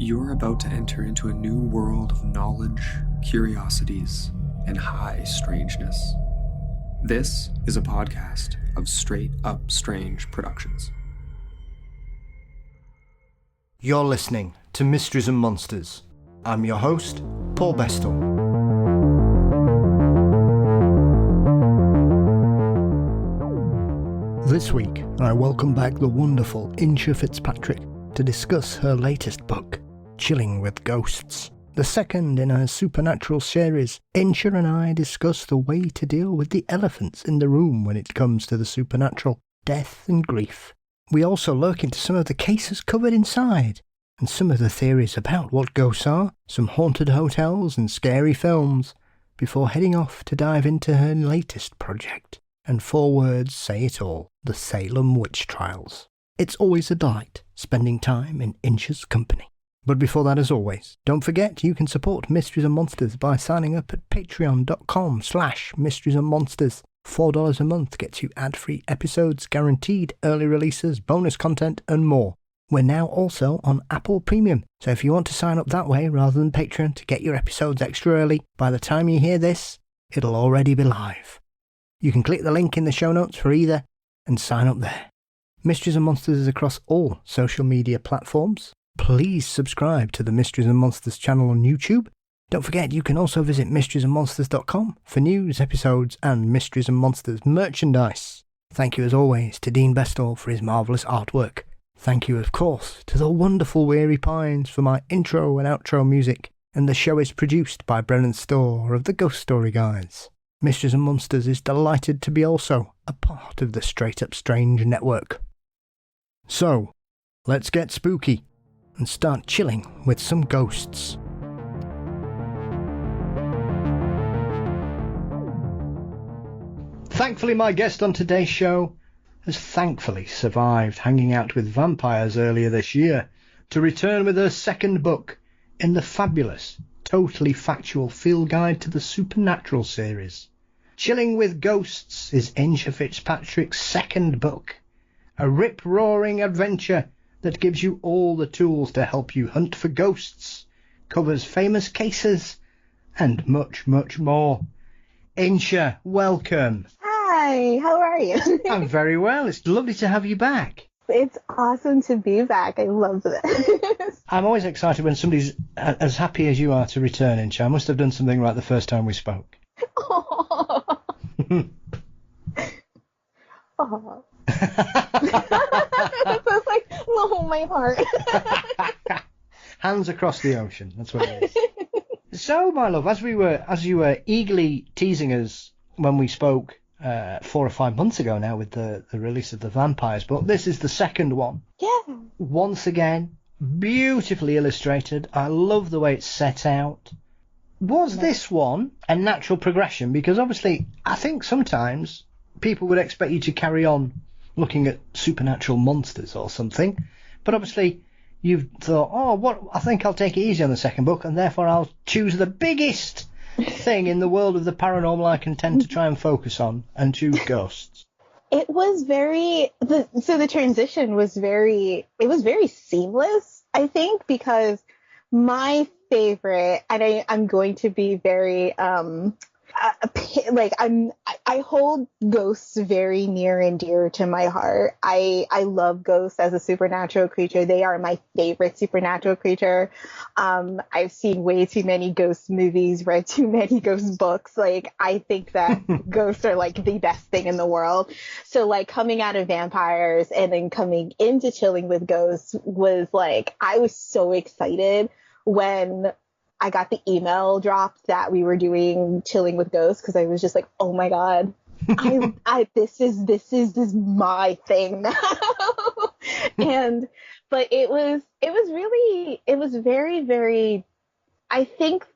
You're about to enter into a new world of knowledge, curiosities, and high strangeness. This is a podcast of Straight Up Strange Productions. You're listening to Mysteries and Monsters. I'm your host, Paul Bestall. This week, I welcome back the wonderful Insha Fitzpatrick to discuss her latest book, Chilling with Ghosts. The second in her supernatural series, Insha and I discuss the way to deal with the elephants in the room when it comes to the supernatural, death and grief. We also look into some of the cases covered inside, and some of the theories about what ghosts are, some haunted hotels and scary films, before heading off to dive into her latest project. And 4 words say it all, the Salem Witch Trials. It's always a delight spending time in Insha's company. But before that, as always, don't forget you can support Mysteries and Monsters by signing up at patreon.com/mysteriesandmonsters. $4 a month gets you ad-free episodes, guaranteed early releases, bonus content, and more. We're now also on Apple Premium, so if you want to sign up that way rather than Patreon to get your episodes extra early, by the time you hear this, it'll already be live. You can click the link in the show notes for either and sign up there. Mysteries and Monsters is across all social media platforms. Please subscribe to the Mysteries and Monsters channel on YouTube. Don't forget you can also visit mysteriesandmonsters.com for news, episodes and Mysteries and Monsters merchandise. Thank you as always to Dean Bestall for his marvellous artwork. Thank you of course to the wonderful Weary Pines for my intro and outro music. And the show is produced by Brennan Storr of the Ghost Story Guys. Mysteries and Monsters is delighted to be also a part of the Straight Up Strange network. So, let's get spooky and start chilling with some ghosts. Thankfully, my guest on today's show has thankfully survived hanging out with vampires earlier this year to return with her second book in the fabulous, totally factual Field Guide to the Supernatural series. Chilling with Ghosts is Insha Fitzpatrick's second book, a rip-roaring adventure that gives you all the tools to help you hunt for ghosts, covers famous cases, and much, much more. Insha, welcome. Hi, how are you? I'm very well. It's lovely to have you back. It's awesome to be back. I love this. I'm always excited when somebody's as happy as you are to return, Insha. I must have done something right the first time we spoke. Oh. Oh. That's like, oh, my heart. Hands across the ocean. That's what it is. So, my love, as you were eagerly teasing us when we spoke 4 or 5 months ago now with the release of the Vampires book, this is the second one. Yeah. Once again, beautifully illustrated. I love the way it's set out. Was this one a natural progression? Because obviously, I think sometimes people would expect you to carry on looking at supernatural monsters or something, but obviously you've thought, I think I'll take it easy on the second book, and therefore I'll choose the biggest thing in the world of the paranormal I can tend to try and focus on, and choose ghosts. It was the transition was very seamless, I think, because my favorite, and I'm going to be very, I hold ghosts very near and dear to my heart. I love ghosts as a supernatural creature. They are my favorite supernatural creature. I've seen way too many ghost movies, read too many ghost books. Like, I think that ghosts are like the best thing in the world. So like coming out of vampires and then coming into Chilling with Ghosts was like, I was so excited when I got the email dropped that we were doing Chilling with Ghosts, because I was just like, oh my god, this is my thing now. But it was very, very, I think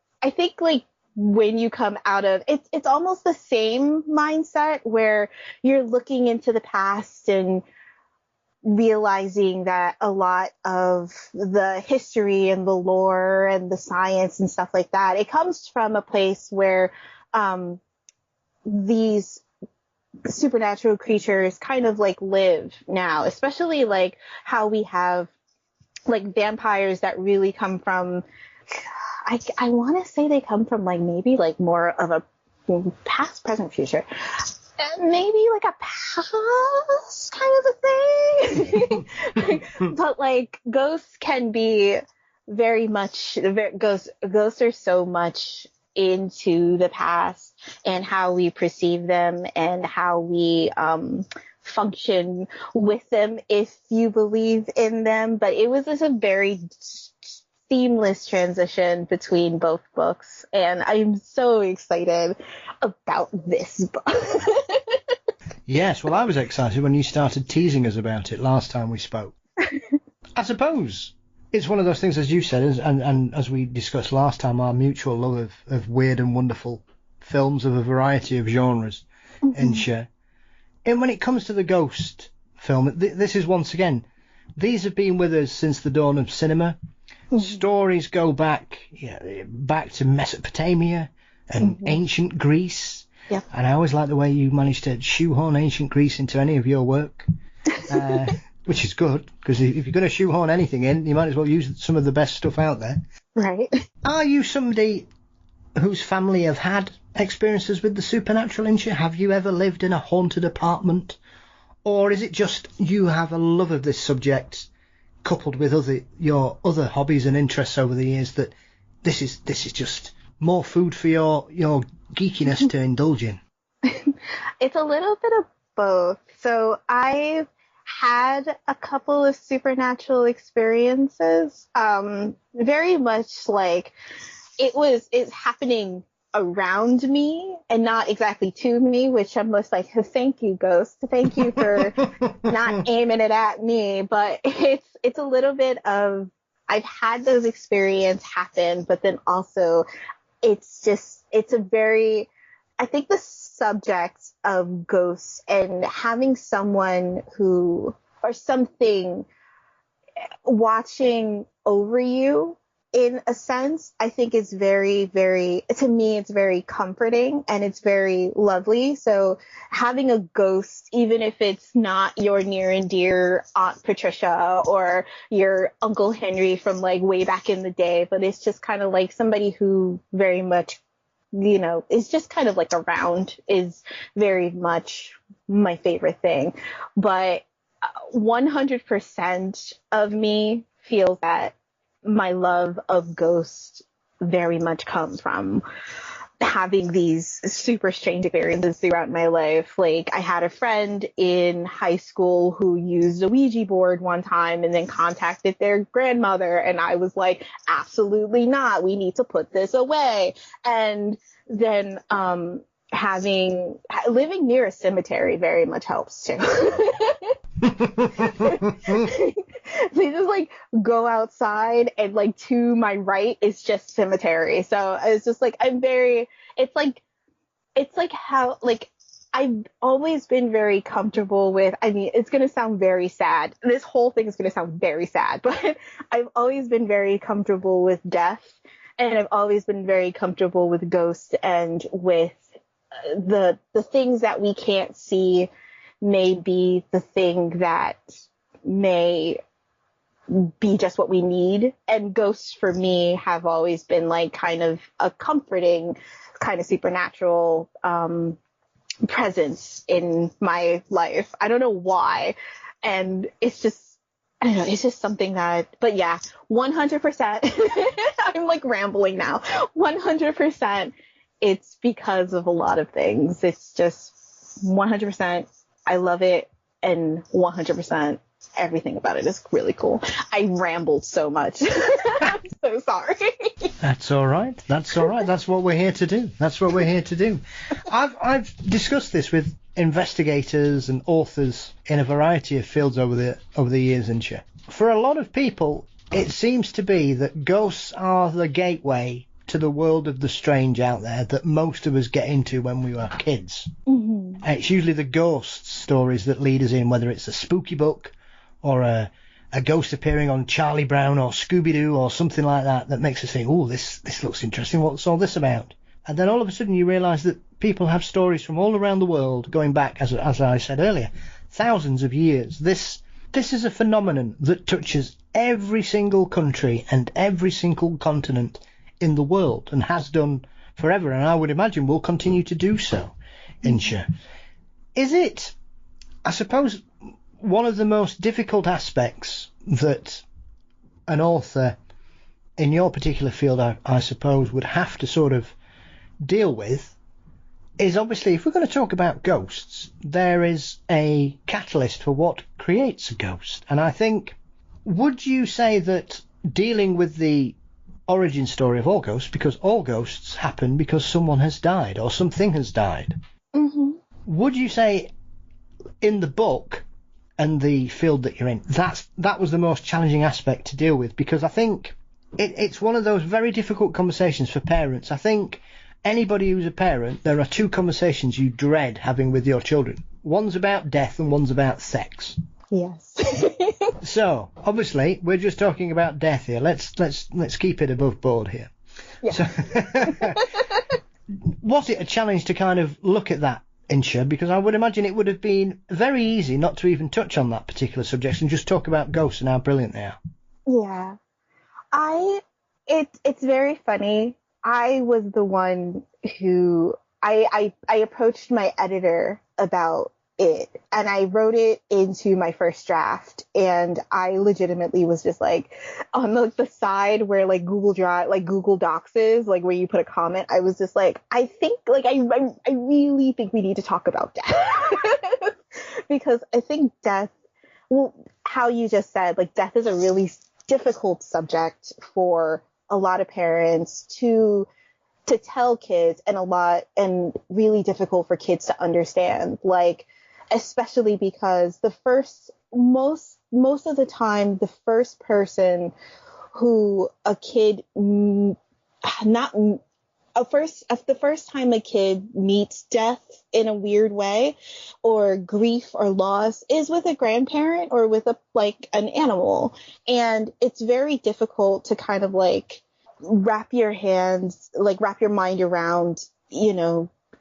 like when you come out of it's almost the same mindset where you're looking into the past and realizing that a lot of the history and the lore and the science and stuff like that, it comes from a place where these supernatural creatures kind of like live now, especially like how we have like vampires that really come from, I want to say they come from like maybe like more of a past, present, future. Maybe like a past kind of a thing. But like ghosts can be very much, ghosts are so much into the past and how we perceive them and how we function with them if you believe in them. But it was just a very seamless transition between both books, and I'm so excited about this book. Yes, well, I was excited when you started teasing us about it last time we spoke. I suppose it's one of those things, as you said, and as we discussed last time, our mutual love of weird and wonderful films of a variety of genres. Insha. And when it comes to the ghost film, this is once again, these have been with us since the dawn of cinema. Stories go back to Mesopotamia and ancient Greece. Yeah. And I always like the way you managed to shoehorn ancient Greece into any of your work, which is good, because if you're going to shoehorn anything in, you might as well use some of the best stuff out there. Right. Are you somebody whose family have had experiences with the supernatural, Insha? Have you ever lived in a haunted apartment? Or is it just you have a love of this subject coupled with your other hobbies and interests over the years that this is just more food for your geekiness to indulge in? It's a little bit of both. So I've had a couple of supernatural experiences, very much like it's happening around me and not exactly to me, which I'm just like, thank you, ghost. Thank you for not aiming it at me. But it's a little bit of, I've had those experiences happen, but then also it's a very, I think the subject of ghosts and having someone or something watching over you, in a sense, I think is very, very, to me, it's very comforting and it's very lovely. So having a ghost, even if it's not your near and dear Aunt Patricia or your Uncle Henry from like way back in the day, but it's just kind of like somebody who very much, is just kind of like around, is very much my favorite thing. But 100% of me feels that my love of ghosts very much comes from having these super strange experiences throughout my life. Like, I had a friend in high school who used a Ouija board one time and then contacted their grandmother, and I was like, absolutely not, we need to put this away. And then living near a cemetery very much helps too. They just like go outside and like to my right is just cemetery. So it's just like it's like how, like, I've always been very comfortable with, I mean, it's going to sound very sad. This whole thing is going to sound very sad, but I've always been very comfortable with death, and I've always been very comfortable with ghosts and with the things that we can't see may be the thing that may be just what we need. And ghosts for me have always been like kind of a comforting kind of supernatural presence in my life. I don't know why. And it's just, I don't know, it's just something that, but yeah, 100%. I'm like rambling now. 100%. It's because of a lot of things. It's just 100%. I love it. And 100%. Everything about it is really cool. I rambled so much. I'm so sorry. That's all right. That's all right. That's what we're here to do. That's what we're here to do. I've discussed this with investigators and authors in a variety of fields over the years, Insha. For a lot of people, it seems to be that ghosts are the gateway to the world of the strange out there that most of us get into when we were kids. Mm-hmm. And it's usually the ghost stories that lead us in, whether it's a spooky book or a ghost appearing on Charlie Brown or Scooby-Doo or something like that makes us think, oh, this looks interesting, what's all this about? And then all of a sudden you realise that people have stories from all around the world going back, as I said earlier, thousands of years. This This is a phenomenon that touches every single country and every single continent in the world and has done forever, and I would imagine will continue to do so, Insha. Is it, I suppose, one of the most difficult aspects that an author in your particular field, I suppose, would have to sort of deal with is obviously, if we're going to talk about ghosts, there is a catalyst for what creates a ghost. And I think, would you say that dealing with the origin story of all ghosts, because all ghosts happen because someone has died or something has died, would you say in the book and the field that you're in, that was the most challenging aspect to deal with? Because I think it's one of those very difficult conversations for parents. I think anybody who's a parent, there are two conversations you dread having with your children. One's about death and one's about sex. Yes. So, obviously, we're just talking about death here. Let's keep it above board here. Yeah. So, was it a challenge to kind of look at that, Insha? Because I would imagine it would have been very easy not to even touch on that particular subject and just talk about ghosts and how brilliant they are. Yeah. It's very funny. I was the one who I approached my editor about it, and I wrote it into my first draft, and I legitimately was just like on the side where like Google Drive, like Google Docs is, like where you put a comment, I was just like, I think like I really think we need to talk about death because I think death, well, how you just said, like death is a really difficult subject for a lot of parents to tell kids, and really difficult for kids to understand, like especially because most of the time the first person who a kid the first time a kid meets death in a weird way or grief or loss is with a grandparent or with an animal, and it's very difficult to kind of like wrap your mind around,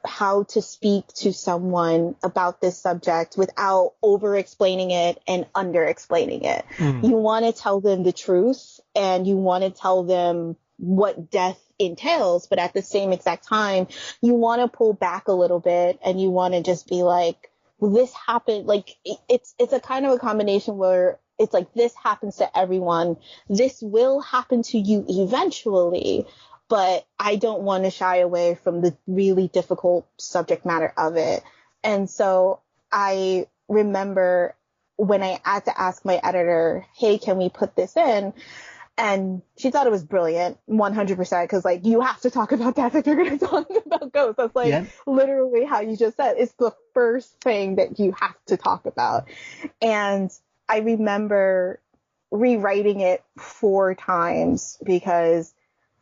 how to speak to someone about this subject without over explaining it and under explaining it. You want to tell them the truth and you want to tell them what death entails, but at the same exact time, you want to pull back a little bit and you want to just be like, well, this happened. Like it's a kind of a combination where it's like, this happens to everyone. This will happen to you eventually, but I don't want to shy away from the really difficult subject matter of it. And so I remember when I had to ask my editor, hey, can we put this in? And she thought it was brilliant, 100%, because like, you have to talk about death if you're going to talk about ghosts. That's like literally how you just said. It's the first thing that you have to talk about. And I remember rewriting it 4 times because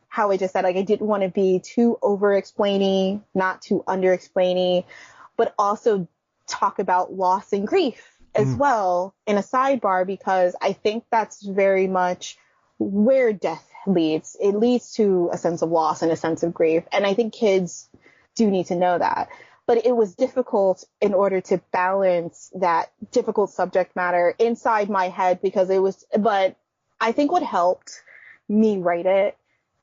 how I just said, like, I didn't want to be too over-explaining, not too under-explaining, but also talk about loss and grief as well in a sidebar, because I think that's very much where death leads. It leads to a sense of loss and a sense of grief. And I think kids do need to know that. But it was difficult in order to balance that difficult subject matter inside my head but I think what helped me write it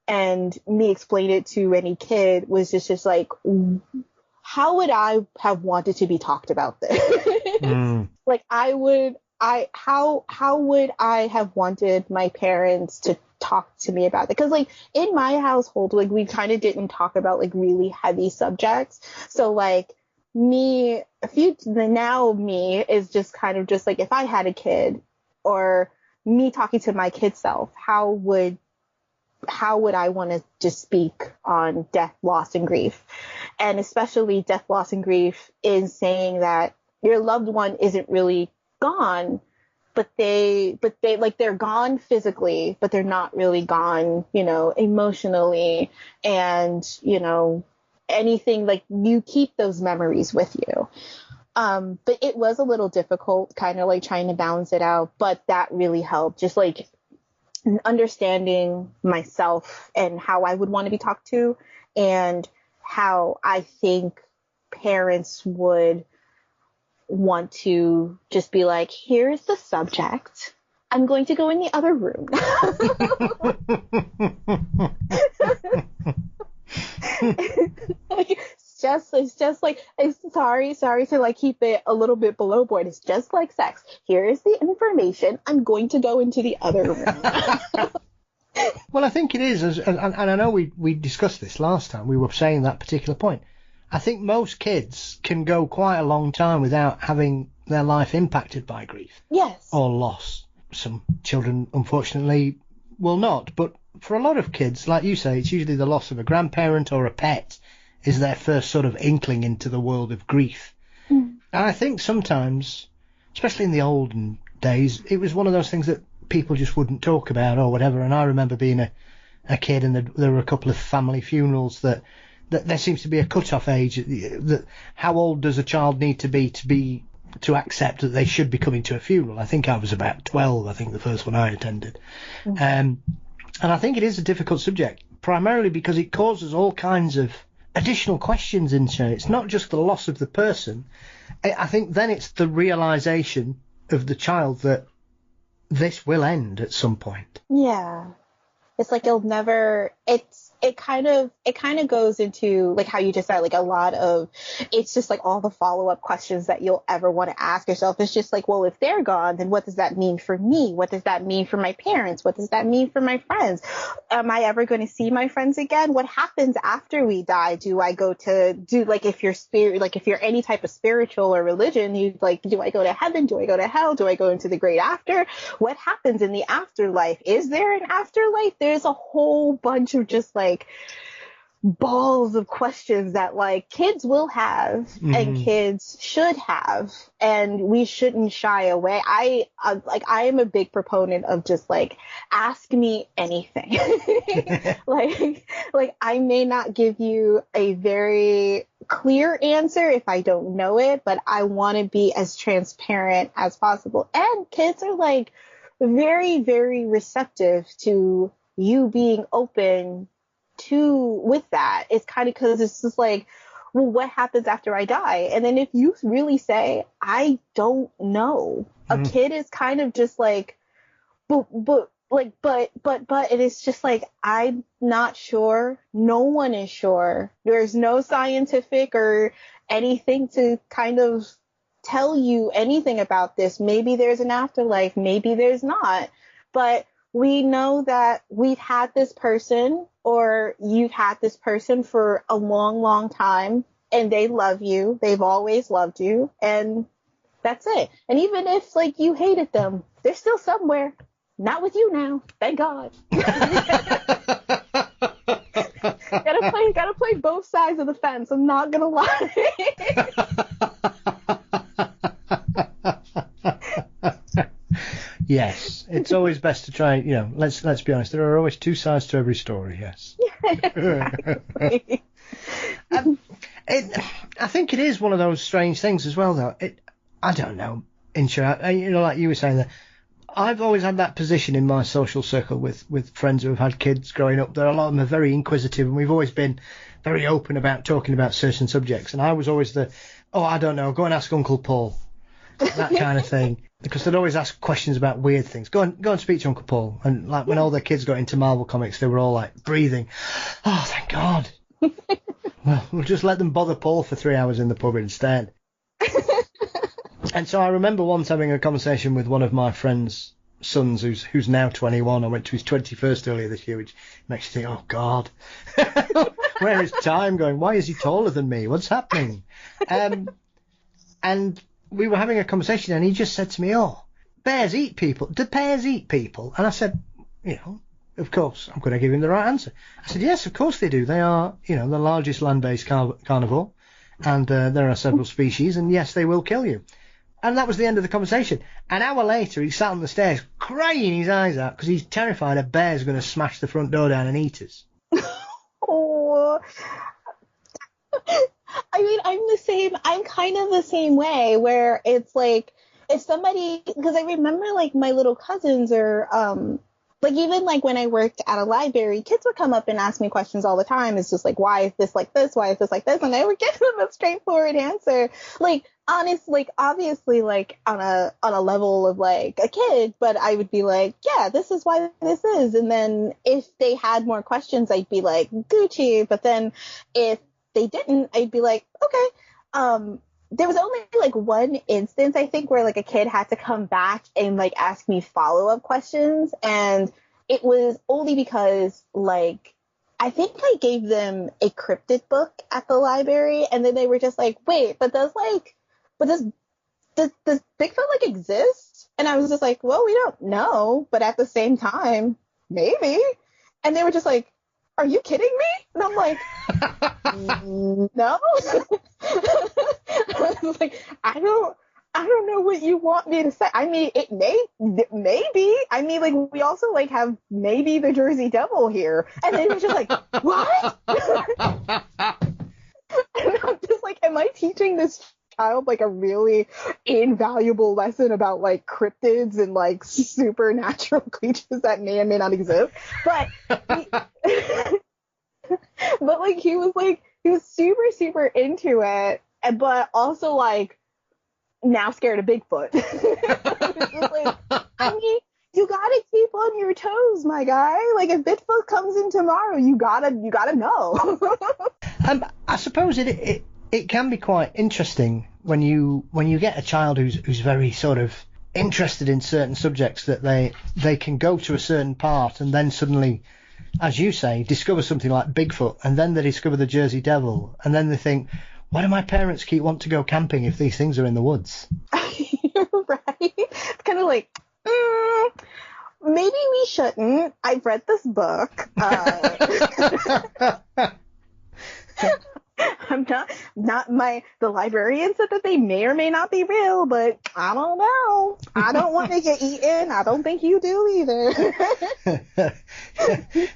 and me explain it to any kid was just like, how would I have wanted to be talked about this? Like how would I have wanted my parents to talk to me about it? Because like in my household, like we kind of didn't talk about like really heavy subjects. So like me is just kind of just like, if I had a kid or me talking to my kid self, how would I want to just speak on death, loss, and grief? And especially death, loss, and grief is saying that your loved one isn't really gone, but they're gone physically, but they're not really gone, emotionally, and, anything, like you keep those memories with you. But it was a little difficult kind of like trying to balance it out, but that really helped, just like understanding myself and how I would want to be talked to and how I think parents would want to just be like, here's the subject. I'm going to go in the other room. It's just like, sorry to like keep it a little bit below board. It's just like sex. Here is the information. I'm going to go into the other room. Well, I think it is, and I know we discussed this last time. We were saying that particular point. I think most kids can go quite a long time without having their life impacted by grief. Yes. Or loss. Some children, unfortunately, will not. But for a lot of kids, like you say, it's usually the loss of a grandparent or a pet is their first sort of inkling into the world of grief. And I think sometimes, especially in the olden days, it was one of those things that people just wouldn't talk about or whatever. And I remember being a kid, and there were a couple of family funerals that there seems to be a cut-off age. That how old does a child need to be to accept that they should be coming to a funeral? I think I was about 12, I think the first one I attended. And I think it is a difficult subject, primarily because it causes all kinds of additional questions in it. It's not just the loss of the person. I think then it's the realisation of the child that this will end at some point. Yeah. It's like you'll never, it kind of goes into like how you just said, like a lot of, it's just like all the follow-up questions that you'll ever want to ask yourself. It's just like, well, if they're gone, then what does that mean for me? What does that mean for my parents? What does that mean for my friends? Am I ever going to see my friends again? What happens after we die? Do I go to like, if you're if you're any type of spiritual or religion, you like, do I go to heaven? Do I go to hell? Do I go into the great after? What happens in the afterlife? Is there an afterlife? There's a whole bunch of just like balls of questions that like kids will have and kids should have, and we shouldn't shy away. I am a big proponent of just like, ask me anything. like I may not give you a very clear answer if I don't know it, but I want to be as transparent as possible. And kids are like very, very receptive to you being open with that. It's kind of because it's just like, well, what happens after I die? And then if you really say, I don't know, a kid is kind of just like, but, and it's just like, I'm not sure. No one is sure. There's no scientific or anything to kind of tell you anything about this. Maybe there's an afterlife, maybe there's not. But we know that we've had this person, or you've had this person for a long, long time, and they love you. They've always loved you, and that's it. And even if like you hated them, they're still somewhere. Not with you now, thank God. Gotta play both sides of the fence. I'm not gonna lie. Yes, it's always best to try, let's be honest, there are always two sides to every story, yes. I think it is one of those strange things as well, though. I don't know, Insha, like you were saying there, I've always had that position in my social circle with friends who have had kids growing up. There, a lot of them are very inquisitive, and we've always been very open about talking about certain subjects. And I was always I don't know, go and ask Uncle Paul, that kind of thing. Because they'd always ask questions about weird things. Go and speak to Uncle Paul. And like when all their kids got into Marvel Comics, they were all like breathing. Oh, thank God. Well, we'll just let them bother Paul for 3 hours in the pub instead. And so I remember once having a conversation with one of my friend's sons, who's now 21. I went to his 21st earlier this year, which makes you think, oh God, where is time going? Why is he taller than me? What's happening? And we were having a conversation, and he just said to me, oh, bears eat people. Do bears eat people? And I said, of course, I'm going to give him the right answer. I said, yes, of course they do. They are, the largest land-based carnivore, and there are several species, and yes, they will kill you. And that was the end of the conversation. An hour later, he sat on the stairs crying his eyes out because he's terrified a bear's going to smash the front door down and eat us. Oh. I mean, I'm kind of the same way, where it's like, if somebody, because I remember like my little cousins or Like, even like when I worked at a library, kids would come up and ask me questions all the time. It's just like, why is this like this? Why is this like this? And I would give them a straightforward answer. Like, honest, like, obviously, like, on a level of like a kid, but I would be like, yeah, this is why this is. And then if they had more questions, I'd be like, Gucci. But then if they didn't, I'd be like, okay. There was only like one instance, I think, where like a kid had to come back and like ask me follow-up questions. And it was only because like, I think I gave them a cryptid book at the library. And then they were just like, wait, does Bigfoot like exist? And I was just like, well, we don't know. But at the same time, maybe. And they were just like, are you kidding me? And I'm like, no. I was like, I don't know what you want me to say. I mean, maybe. I mean, like, we also like have maybe the Jersey Devil here. And they were just like, what? And I'm just like, am I teaching this child like a really invaluable lesson about like cryptids and like supernatural creatures that may or may not exist? But but like he was super into it, but also like now scared of Bigfoot. It's just like, I mean, you gotta keep on your toes, my guy. Like, if Bigfoot comes in tomorrow, you gotta know. I suppose it can be quite interesting when you get a child who's very sort of interested in certain subjects, that they can go to a certain part and then suddenly, as you say, discover something like Bigfoot, and then they discover the Jersey Devil, and then they think, why do my parents keep wanting to go camping if these things are in the woods? Right? It's kind of like, maybe we shouldn't. I've read this book. I'm the librarian said that they may or may not be real, but I don't know. I don't want to get eaten. I don't think you do either.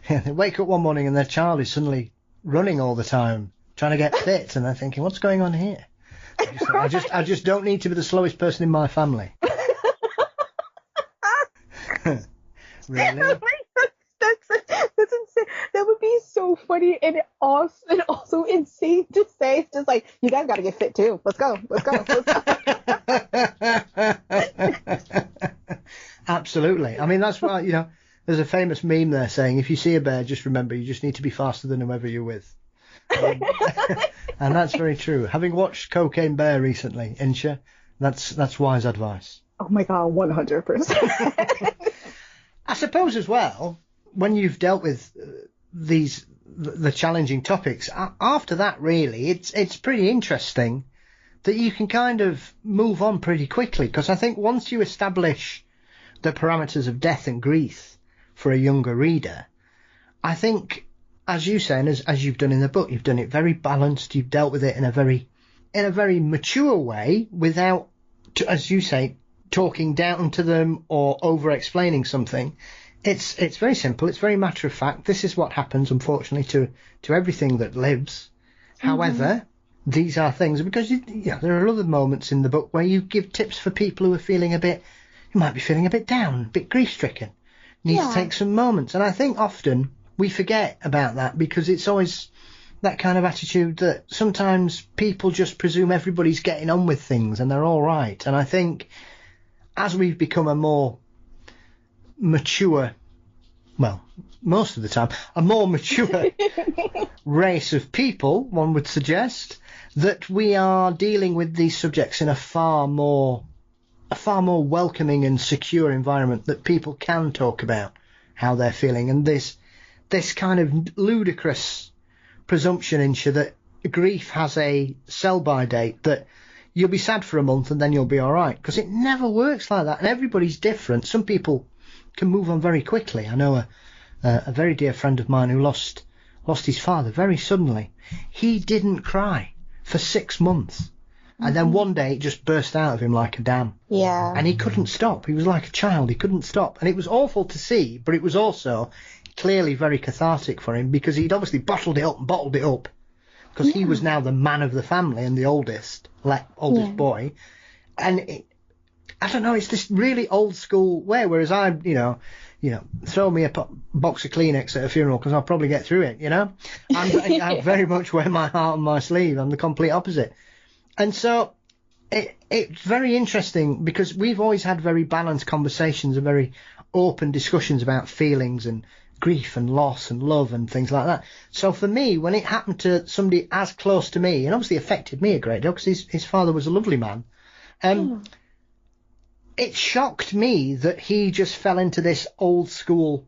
They wake up one morning and their child is suddenly running all the time, trying to get fit, and they're thinking, what's going on here? I just don't need to be the slowest person in my family. Really? That's insane. That would be so funny and also insane to say. It's just like, you guys got to get fit too. Let's go. Absolutely. I mean, that's why, there's a famous meme there saying, if you see a bear, just remember, you just need to be faster than whoever you're with. And that's very true. Having watched Cocaine Bear recently, Insha, that's wise advice. Oh my God, 100%. I suppose as well, when you've dealt with the challenging topics, after that, really, it's pretty interesting that you can kind of move on pretty quickly, because I think once you establish the parameters of death and grief for a younger reader, I think, as you say, and as you've done in the book, you've done it very balanced. You've dealt with it in a very mature way, without, as you say, talking down to them or over explaining something. It's very simple. It's very matter of fact. This is what happens, unfortunately, to everything that lives. Mm-hmm. However, these are things, because there are other moments in the book where you give tips for people who are who might be feeling a bit down, a bit grief-stricken, need to take some moments. And I think often we forget about that, because it's always that kind of attitude that sometimes people just presume everybody's getting on with things and they're all right. And I think as we've become a more mature, well, most of the time, a more mature race of people, one would suggest, that we are dealing with these subjects in a far more welcoming and secure environment, that people can talk about how they're feeling. And this kind of ludicrous presumption, Insha, that grief has a sell-by date, that you'll be sad for a month and then you'll be all right, because it never works like that, and everybody's different. Some people can move on very quickly. I know a very dear friend of mine who lost his father very suddenly. He didn't cry for 6 months. And then one day it just burst out of him like a dam. Yeah. And he couldn't stop. He was like a child. He couldn't stop. And it was awful to see, but it was also clearly very cathartic for him, because he'd obviously bottled it up, because he was now the man of the family and the oldest boy. And I don't know, it's this really old school way, whereas throw me a box of Kleenex at a funeral because I'll probably get through it, I very much wear my heart on my sleeve. I'm the complete opposite. And so it's very interesting because we've always had very balanced conversations and very open discussions about feelings and grief and loss and love and things like that. So for me, when it happened to somebody as close to me, and obviously affected me a great deal because his father was a lovely man, it shocked me that he just fell into this old school,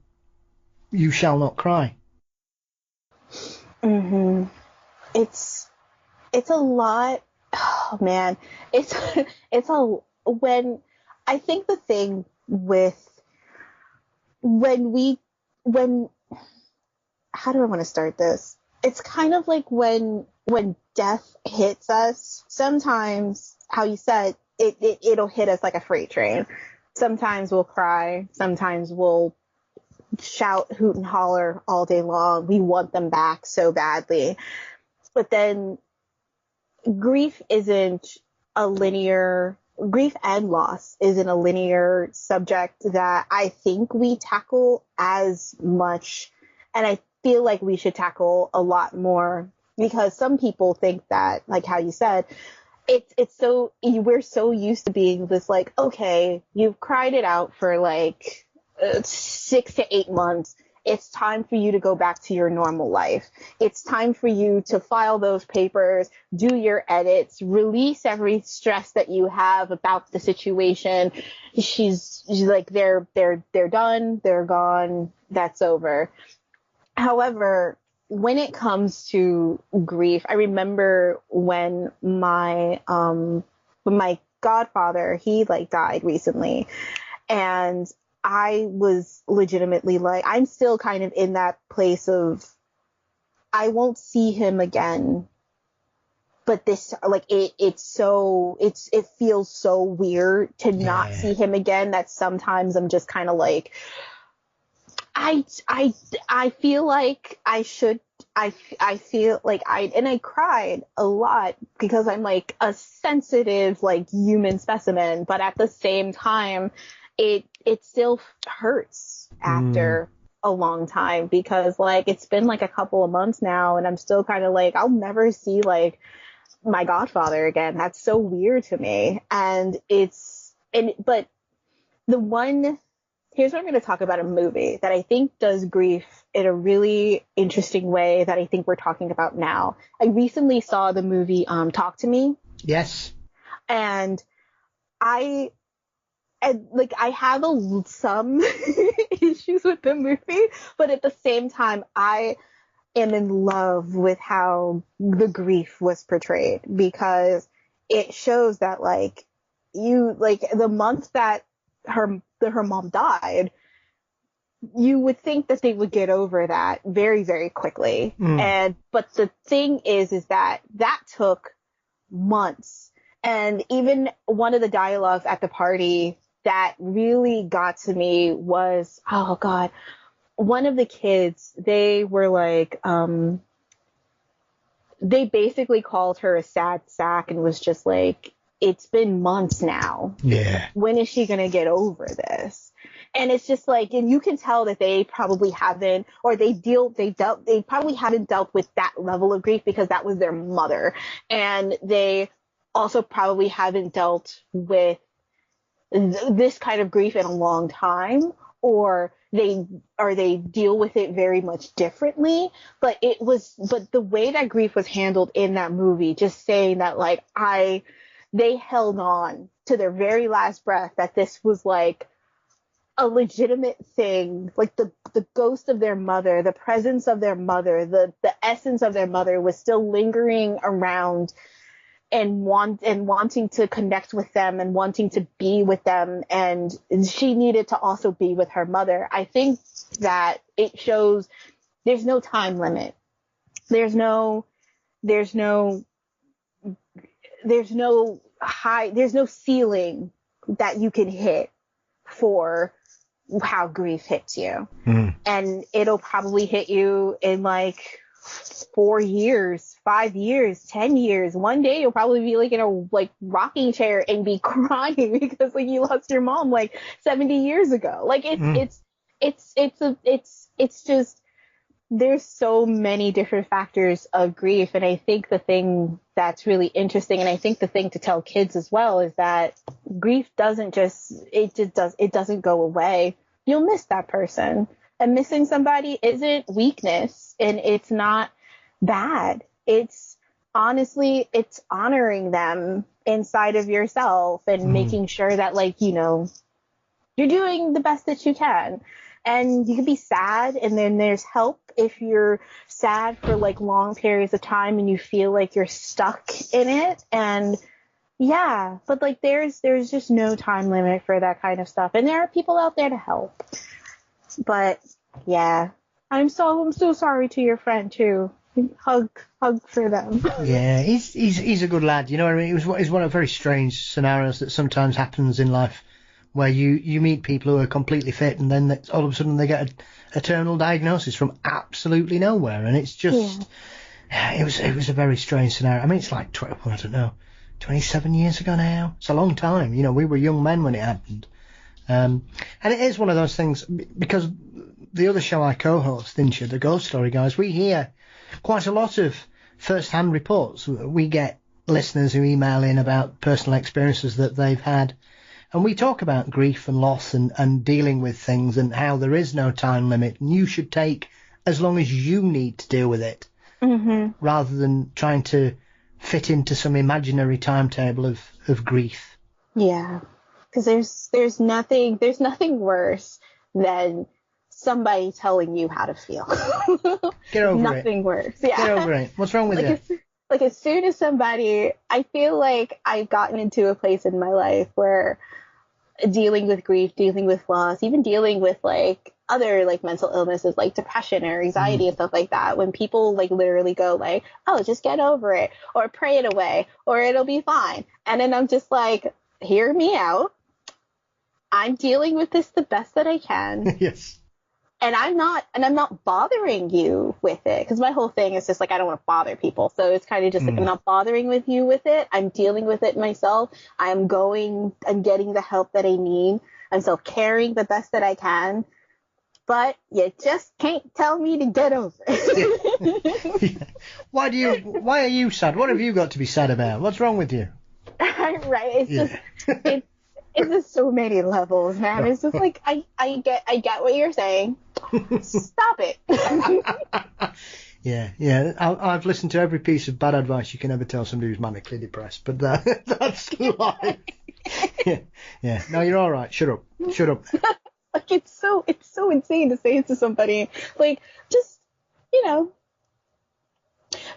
you shall not cry. Mm-hmm. It's a lot. Oh man, when I think the thing with when how do I want to start this? It's kind of like when death hits us, sometimes, how you said, it'll hit us like a freight train. Sometimes we'll cry, sometimes we'll shout, hoot and holler all day long. We want them back so badly. But then grief and loss isn't a linear subject that I think we tackle as much, and I feel like we should tackle a lot more, because some people think that, like how you said, we're so used to being this like, okay, you've cried it out for like 6 to 8 months. It's time for you to go back to your normal life. It's time for you to file those papers, do your edits, release every stress that you have about the situation. She's like, they're done, they're gone, that's over. However, when it comes to grief, I remember when my godfather, he like died recently, and I was legitimately like, I'm still kind of in that place of, I won't see him again. But this, like, it feels so weird to not see him again that sometimes I'm just kind of like, I feel like I should, I feel like I cried a lot because I'm like a sensitive, like, human specimen, but at the same time, it still hurts after a long time, because like it's been like a couple of months now and I'm still kind of like, I'll never see like my godfather again. That's so weird to me. But here's what I'm going to talk about, a movie that I think does grief in a really interesting way that I think we're talking about now. I recently saw the movie Talk to Me. Yes. And I have some issues with the movie, but at the same time, I am in love with how the grief was portrayed, because it shows that like the month that her mom died, you would think that they would get over that very, very quickly. But the thing is that took months. And even one of the dialogues at the party that really got to me was, oh God, one of the kids, they were like, they basically called her a sad sack and was just like, it's been months now. Yeah. When is she going to get over this? And it's just like, and you can tell that they probably haven't, or they probably haven't dealt with that level of grief because that was their mother. And they also probably haven't dealt with this kind of grief in a long time, or they deal with it very much differently. But the way that grief was handled in that movie, just saying that like they held on to their very last breath, that this was like a legitimate thing, like the ghost of their mother, the presence of their mother, the essence of their mother was still lingering around and wanting to connect with them and wanting to be with them, and she needed to also be with her mother. I think that it shows there's no time limit. There's no ceiling that you can hit for how grief hits you. And it'll probably hit you in like 4 years, 5 years, 10 years. One day you'll probably be like in a like rocking chair and be crying because like you lost your mom like 70 years ago. Like it's it's just, there's so many different factors of grief. And I think the thing that's really interesting, and I think the thing to tell kids as well, is that grief doesn't go away. You'll miss that person, and missing somebody isn't weakness, and it's not bad. It's honestly, it's honoring them inside of yourself and making sure that, like, you know, you're doing the best that you can. And you can be sad, and then there's help if you're sad for like long periods of time and you feel like you're stuck in it. And yeah, but like there's just no time limit for that kind of stuff. And there are people out there to help. But yeah, I'm so sorry to your friend too. Hug for them. Yeah, he's a good lad. You know what I mean? It's one of very strange scenarios that sometimes happens in life, where you meet people who are completely fit, and then all of a sudden they get a terminal diagnosis from absolutely nowhere, and it's just it was a very strange scenario. I mean, it's like 27 years ago now. It's a long time. You know, we were young men when it happened, and it is one of those things, because the other show I co-host, Insha, the Ghost Story Guys, we hear quite a lot of first-hand reports. We get listeners who email in about personal experiences that they've had. And we talk about grief and loss and dealing with things, and how there is no time limit, and you should take as long as you need to deal with it, rather than trying to fit into some imaginary timetable of grief. Yeah, because there's nothing worse than somebody telling you how to feel. Get over it. Nothing worse. Yeah. Get over it. What's wrong with you? Like as soon as somebody, I feel like I've gotten into a place in my life where dealing with grief, dealing with loss, even dealing with like other like mental illnesses like depression or anxiety and stuff like that, when people like literally go like, oh, just get over it, or pray it away, or it'll be fine. And then I'm just like, hear me out. I'm dealing with this the best that I can. Yes. And I'm not bothering you with it, because my whole thing is just like, I don't want to bother people. So it's kind of just like, I'm not bothering with you with it. I'm dealing with it myself. I'm getting the help that I need. I'm self-caring the best that I can. But you just can't tell me to get over it. Yeah. Why are you sad? What have you got to be sad about? What's wrong with you? Right. It's just so many levels, man. It's just like, I get what you're saying. Stop it. Yeah. I've listened to every piece of bad advice you can ever tell somebody who's manically depressed, but that's life. Yeah. No, you're all right. Shut up. Like, it's so insane to say it to somebody. Like, just, you know,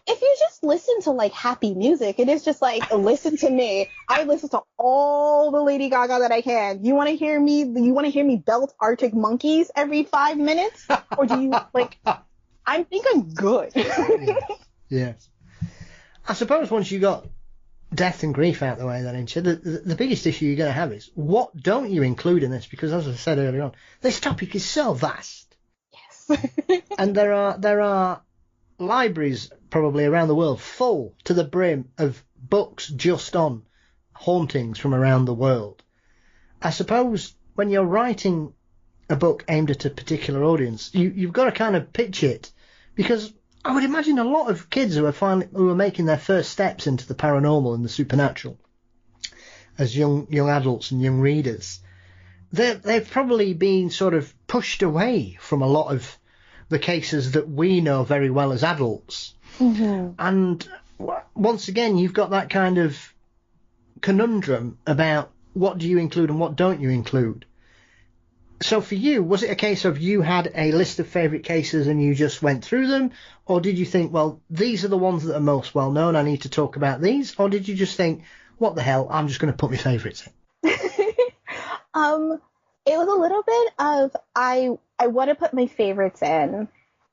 if you just listen to like happy music, it is just like, listen to me. I listen to all the Lady Gaga that I can. You want to hear me belt Arctic Monkeys every 5 minutes? Or do you like, I think I'm good. Yes. I suppose once you got death and grief out the way, then, the biggest issue you're going to have is, what don't you include in this? Because as I said earlier on, this topic is so vast. Yes. And there are libraries probably around the world full to the brim of books just on hauntings from around the world. I suppose when you're writing a book aimed at a particular audience, you've got to kind of pitch it, because I would imagine a lot of kids who are making their first steps into the paranormal and the supernatural as young adults and young readers, they've probably been sort of pushed away from a lot of the cases that we know very well as adults. And once again, you've got that kind of conundrum about what do you include and what don't you include. So for you, was it a case of you had a list of favourite cases and you just went through them? Or did you think, well, these are the ones that are most well known, I need to talk about these? Or did you just think, what the hell, I'm just going to put my favourites in? It was a little bit of, I want to put my favourites in,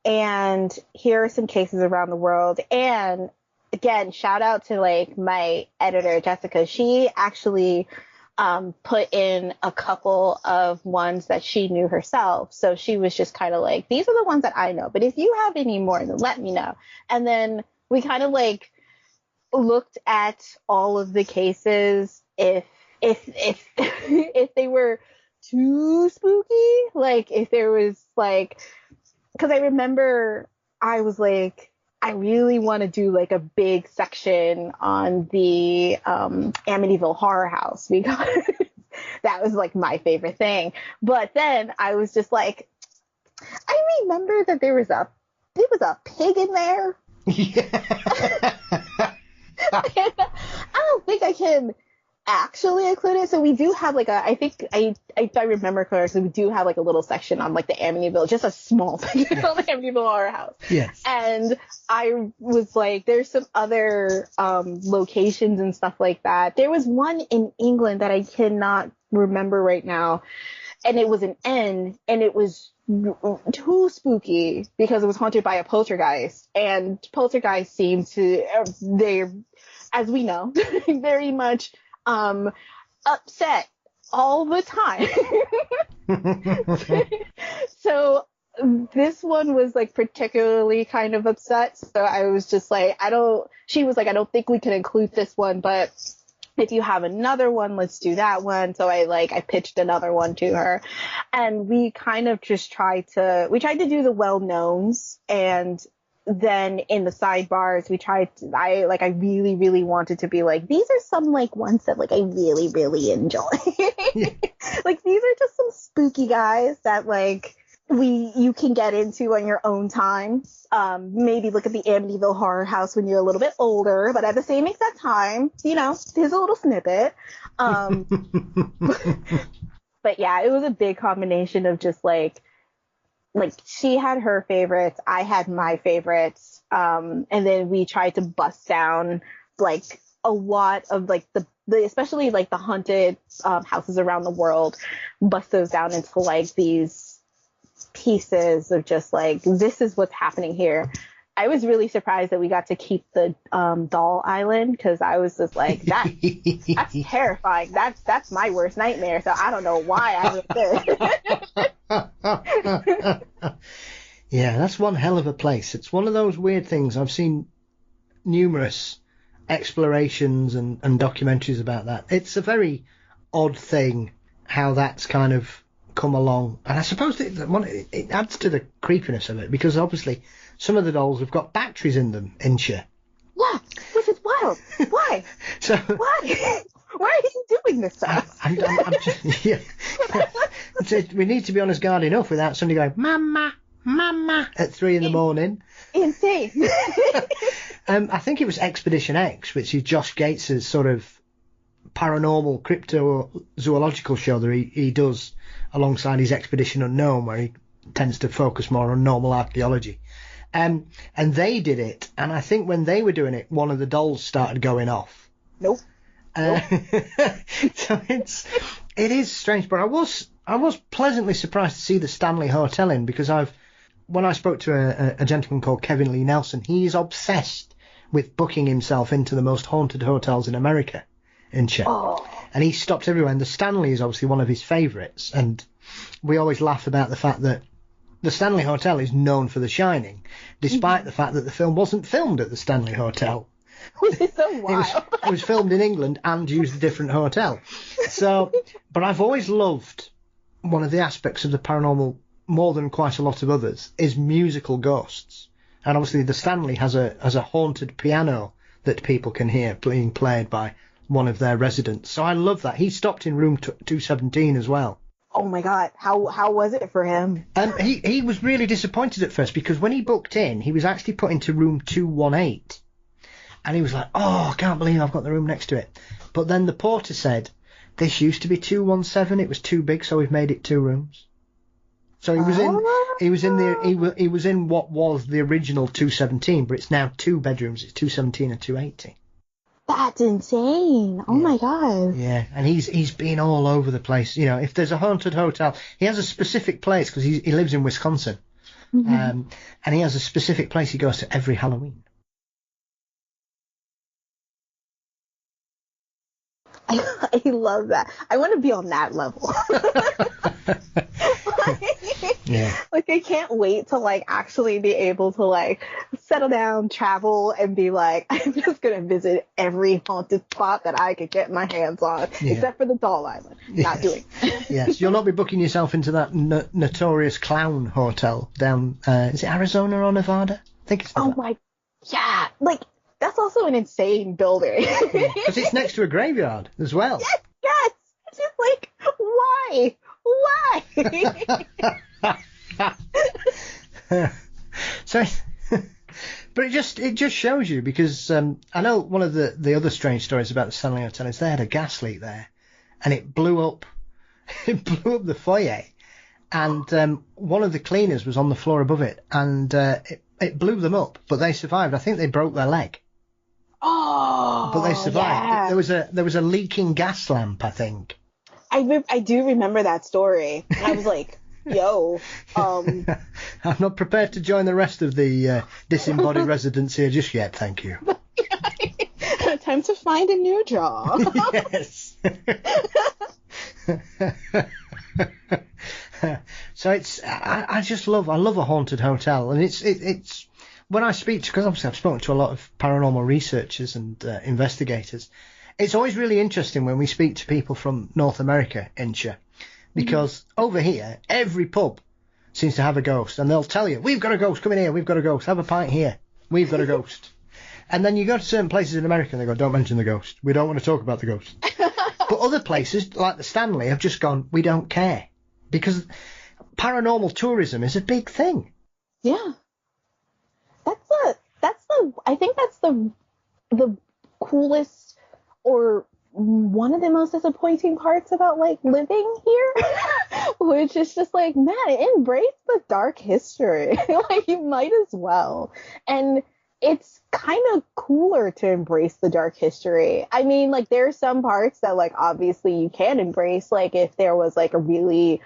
and here are some cases around the world. And again, shout out to like my editor, Jessica. She actually put in a couple of ones that she knew herself. So she was just kind of like, these are the ones that I know, but if you have any more, then let me know. And then we kind of like looked at all of the cases, if they were too spooky. Like if there was like, because I remember I was like, I really want to do like a big section on the Amityville Horror House because that was like my favorite thing. But then I was just like, I remember that there was a pig in there. Yeah. I don't think I can actually include it. So we do have like I think if I remember correctly, we do have like a little section on like the Amityville, just a small section on the Amityville Horror House. Yes. And I was like, there's some other locations and stuff like that. There was one in England that I cannot remember right now, and it was an inn, and it was too spooky because it was haunted by a poltergeist, and poltergeists seem to they're, as we know, very much upset all the time. So this one was like particularly kind of upset, so I was just like, she was like, I don't think we can include this one, but if you have another one, let's do that one. So I pitched another one to her, and we kind of just tried to do the well-knowns, and then in the sidebars I really, really wanted to be like, these are some like ones that like I really, really enjoy. Like these are just some spooky guys that like you can get into on your own time. Maybe look at the Amityville Horror House when you're a little bit older, but at the same exact time, here's a little snippet. But yeah, it was a big combination of just like she had her favorites, I had my favorites, and then we tried to bust down like a lot of like the especially like the haunted houses around the world, bust those down into like these pieces of just like, this is what's happening here. I was really surprised that we got to keep the doll island, because I was just like, that's terrifying. That's my worst nightmare. So I don't know why I went there. Yeah, that's one hell of a place. It's one of those weird things. I've seen numerous explorations and documentaries about that. It's a very odd thing how that's kind of come along, and I suppose it adds to the creepiness of it, because obviously some of the dolls have got batteries in them, Insha. Yeah, which is wild. Why? Why? Why are you doing this to us? I'm just, yeah. We need to be on us guard enough without somebody going, Mama, Mama, at 3 a.m. Insane. I think it was Expedition X, which is Josh Gates's sort of paranormal cryptozoological show that he does alongside his Expedition Unknown, where he tends to focus more on normal archaeology. And they did it, and I think when they were doing it, one of the dolls started going off. Nope. So it is strange, but I was pleasantly surprised to see the Stanley Hotel in, because when I spoke to a gentleman called Kevin Lee Nelson, he's obsessed with booking himself into the most haunted hotels in America, and he stops everywhere, and the Stanley is obviously one of his favourites, and we always laugh about the fact that the Stanley Hotel is known for The Shining, despite the fact that the film wasn't filmed at the Stanley Hotel. Which is so wild. It was filmed in England and used a different hotel. So, but I've always loved, one of the aspects of the paranormal, more than quite a lot of others, is musical ghosts. And obviously the Stanley has a haunted piano that people can hear being played by one of their residents. So I love that. He stopped in room 217 as well. Oh my God, how was it for him? He was really disappointed at first, because when he booked in, he was actually put into room 218. And he was like, oh, I can't believe I've got the room next to it. But then the porter said, this used to be 217, it was too big, so we've made it 2 rooms. So he was in what was the original 217, but it's now 2 bedrooms, it's 217 and 280. That's insane. Oh my God. Yeah, and he's been all over the place. If there's a haunted hotel, he has a specific place, because he lives in Wisconsin. Mm-hmm. And he has a specific place he goes to every Halloween. I love that. I want to be on that level. Yeah. Like I can't wait to like actually be able to like settle down, travel, and be like, I'm just going to visit every haunted spot that I could get my hands on, except for the Doll Island. Not doing. Yes, you'll not be booking yourself into that notorious clown hotel down, is it Arizona or Nevada? I think it's Nevada. Yeah, like, that's also an insane building. Because it's next to a graveyard as well. Yes. It's just like, why? So, but it just shows you, because I know one of the other strange stories about the Stanley Hotel is they had a gas leak there, and it blew up the foyer, and one of the cleaners was on the floor above it, and it blew them up, but they survived. I think they broke their leg. Oh, but they survived. Yeah. There was a leaking gas lamp, I think. I do remember that story. And I was like, yo. I'm not prepared to join the rest of the disembodied residents here just yet, thank you. Time to find a new job. Yes. So I just love a haunted hotel, and it's when I speak to, because obviously I've spoken to a lot of paranormal researchers and investigators, it's always really interesting when we speak to people from North America, Insha, because over here every pub seems to have a ghost, and they'll tell you, we've got a ghost, come in here, we've got a ghost, have a pint here, we've got a ghost. And then you go to certain places in America and they go, don't mention the ghost, we don't want to talk about the ghost. But other places, like the Stanley, have just gone, we don't care. Because paranormal tourism is a big thing. Yeah. I think that's the coolest, or one of the most disappointing parts about like living here, which is just like, man, embrace the dark history. Like, you might as well. And it's kind of cooler to embrace the dark history. I mean, like, there are some parts that, like, obviously you can embrace, like if there was like a really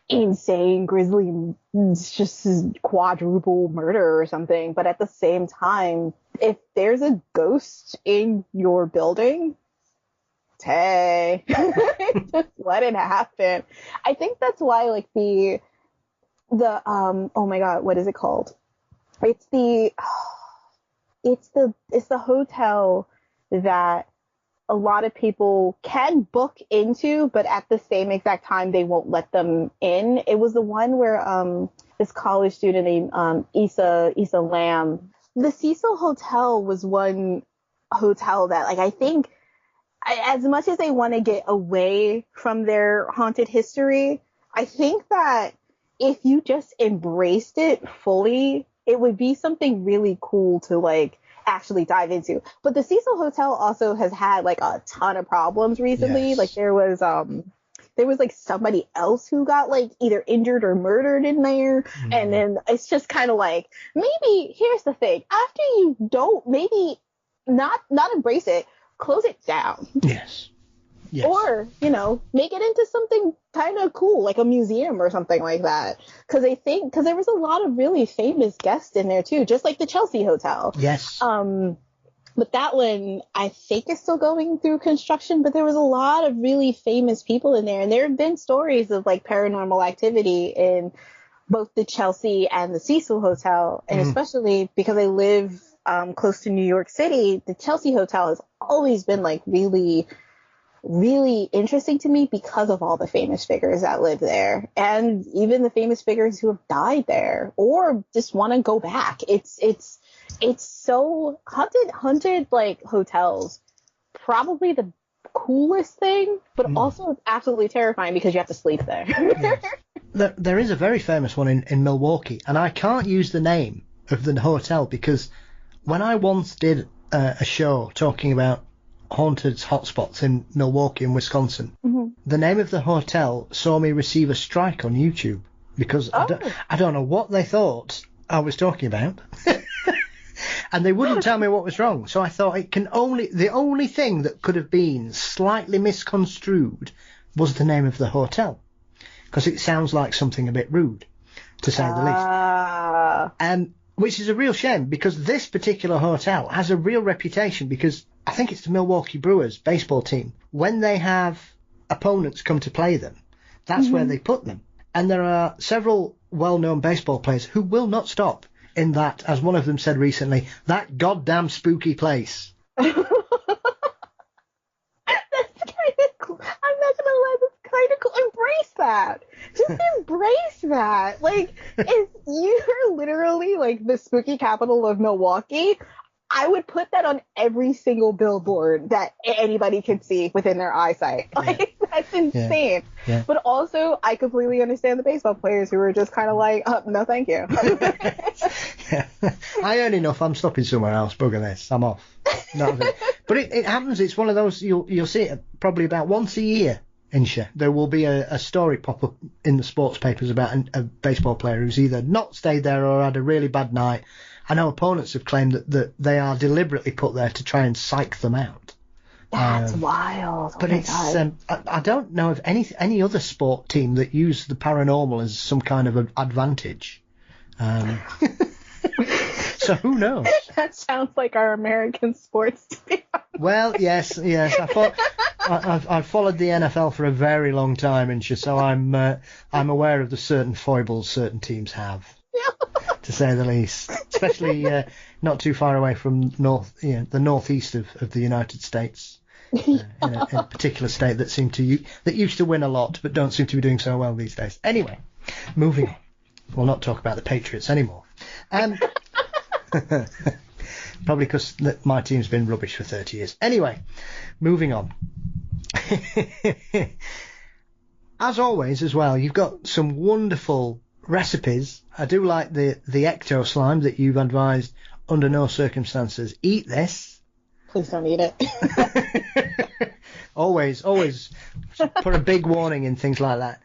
insane grisly just quadruple murder or something, but at the same time, if there's a ghost in your building, hey, just let it happen. I think that's why, like, the oh my god, what is it called? It's the hotel that a lot of people can book into, but at the same exact time they won't let them in. It was the one where this college student named Issa Lamb. The Cecil Hotel was one hotel that, like, I think, as much as they want to get away from their haunted history, I think that if you just embraced it fully, it would be something really cool to, like, actually dive into. But the Cecil Hotel also has had like a ton of problems recently. Yes. Like there was like somebody else who got like either injured or murdered in there. And then it's just kind of like, maybe here's the thing, after you don't, maybe not embrace it, close it down. Yes. Or, you know, make it into something kind of cool, like a museum or something like that. Because there was a lot of really famous guests in there too, just like the Chelsea Hotel. Yes. But that one, I think, is still going through construction, but there was a lot of really famous people in there. And there have been stories of like paranormal activity in both the Chelsea and the Cecil Hotel. And especially because I live close to New York City, the Chelsea Hotel has always been like really, really interesting to me because of all the famous figures that live there, and even the famous figures who have died there or just want to go back. It's so haunted like hotels, probably the coolest thing, but also absolutely terrifying because you have to sleep there. Yes. There is a very famous one in Milwaukee, and I can't use the name of the hotel because when I once did a show talking about haunted hotspots in Milwaukee and Wisconsin, the name of the hotel saw me receive a strike on YouTube because I don't know what they thought I was talking about. And they wouldn't tell me what was wrong. So I thought the only thing that could have been slightly misconstrued was the name of the hotel, because it sounds like something a bit rude, to say the least. Which is a real shame, because this particular hotel has a real reputation, because I think it's the Milwaukee Brewers baseball team. When they have opponents come to play them, that's where they put them. And there are several well-known baseball players who will not stop in that, as one of them said recently, that goddamn spooky place. That's kind of cool. I'm not gonna lie, that's kind of cool. Embrace that. Just embrace that. Like, if you're literally like the spooky capital of Milwaukee, I would put that on every single billboard that anybody could see within their eyesight. Like, that's insane. Yeah. But also, I completely understand the baseball players who are just kind of like, no, thank you. Yeah. I earn enough. I'm stopping somewhere else. Bugger this. I'm off. But it happens. It's one of those, you'll see it probably about once a year, Insha. There will be a story pop up in the sports papers about a baseball player who's either not stayed there or had a really bad night. I know opponents have claimed that they are deliberately put there to try and psych them out. That's wild. But I don't know of any other sport team that use the paranormal as some kind of an advantage. So who knows? That sounds like our American sports team. Well, yes. I've followed the NFL for a very long time, Insha, so I'm aware of the certain foibles certain teams have. To say the least, especially not too far away from the northeast of the United States, in a particular state that used to win a lot but don't seem to be doing so well these days. Anyway, moving on. We'll not talk about the Patriots anymore. Probably because my team's been rubbish for 30 years. Anyway, moving on. As always, as well, you've got some wonderful recipes. I do like the Ecto Slime that you've advised under no circumstances eat this. Please don't eat it. always put a big warning in things like that.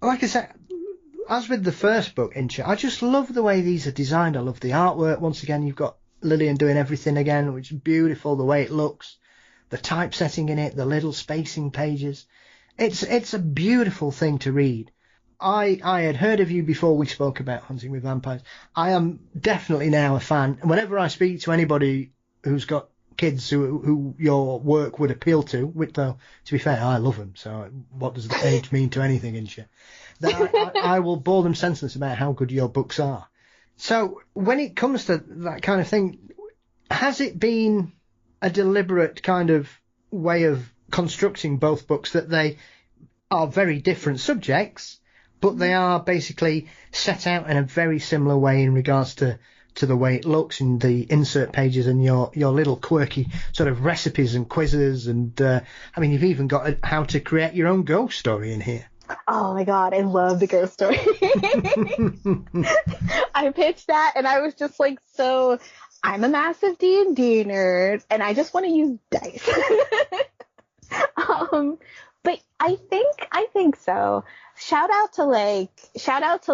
Like I said, as with the first book, Insha, I just love the way these are designed. I love the artwork. Once again, you've got Lillian doing everything again, which is beautiful, the way it looks, the typesetting in it, the little spacing pages. It's a beautiful thing to read. I had heard of you before we spoke about Hunting with Vampires. I am definitely now a fan. Whenever I speak to anybody who's got kids who your work would appeal to, which, though, to be fair, I love them, so what does the age mean to anything, Insha? I will bore them senseless about how good your books are. So when it comes to that kind of thing, has it been a deliberate kind of way of constructing both books that they are very different subjects, but they are basically set out in a very similar way in regards to the way it looks in the insert pages and your little quirky sort of recipes and quizzes and you've even got how to create your own ghost story in here. Oh my god, I love the ghost story. I pitched that and I was just like, so I'm a massive D&D nerd and I just want to use dice. But I think so. Shout out to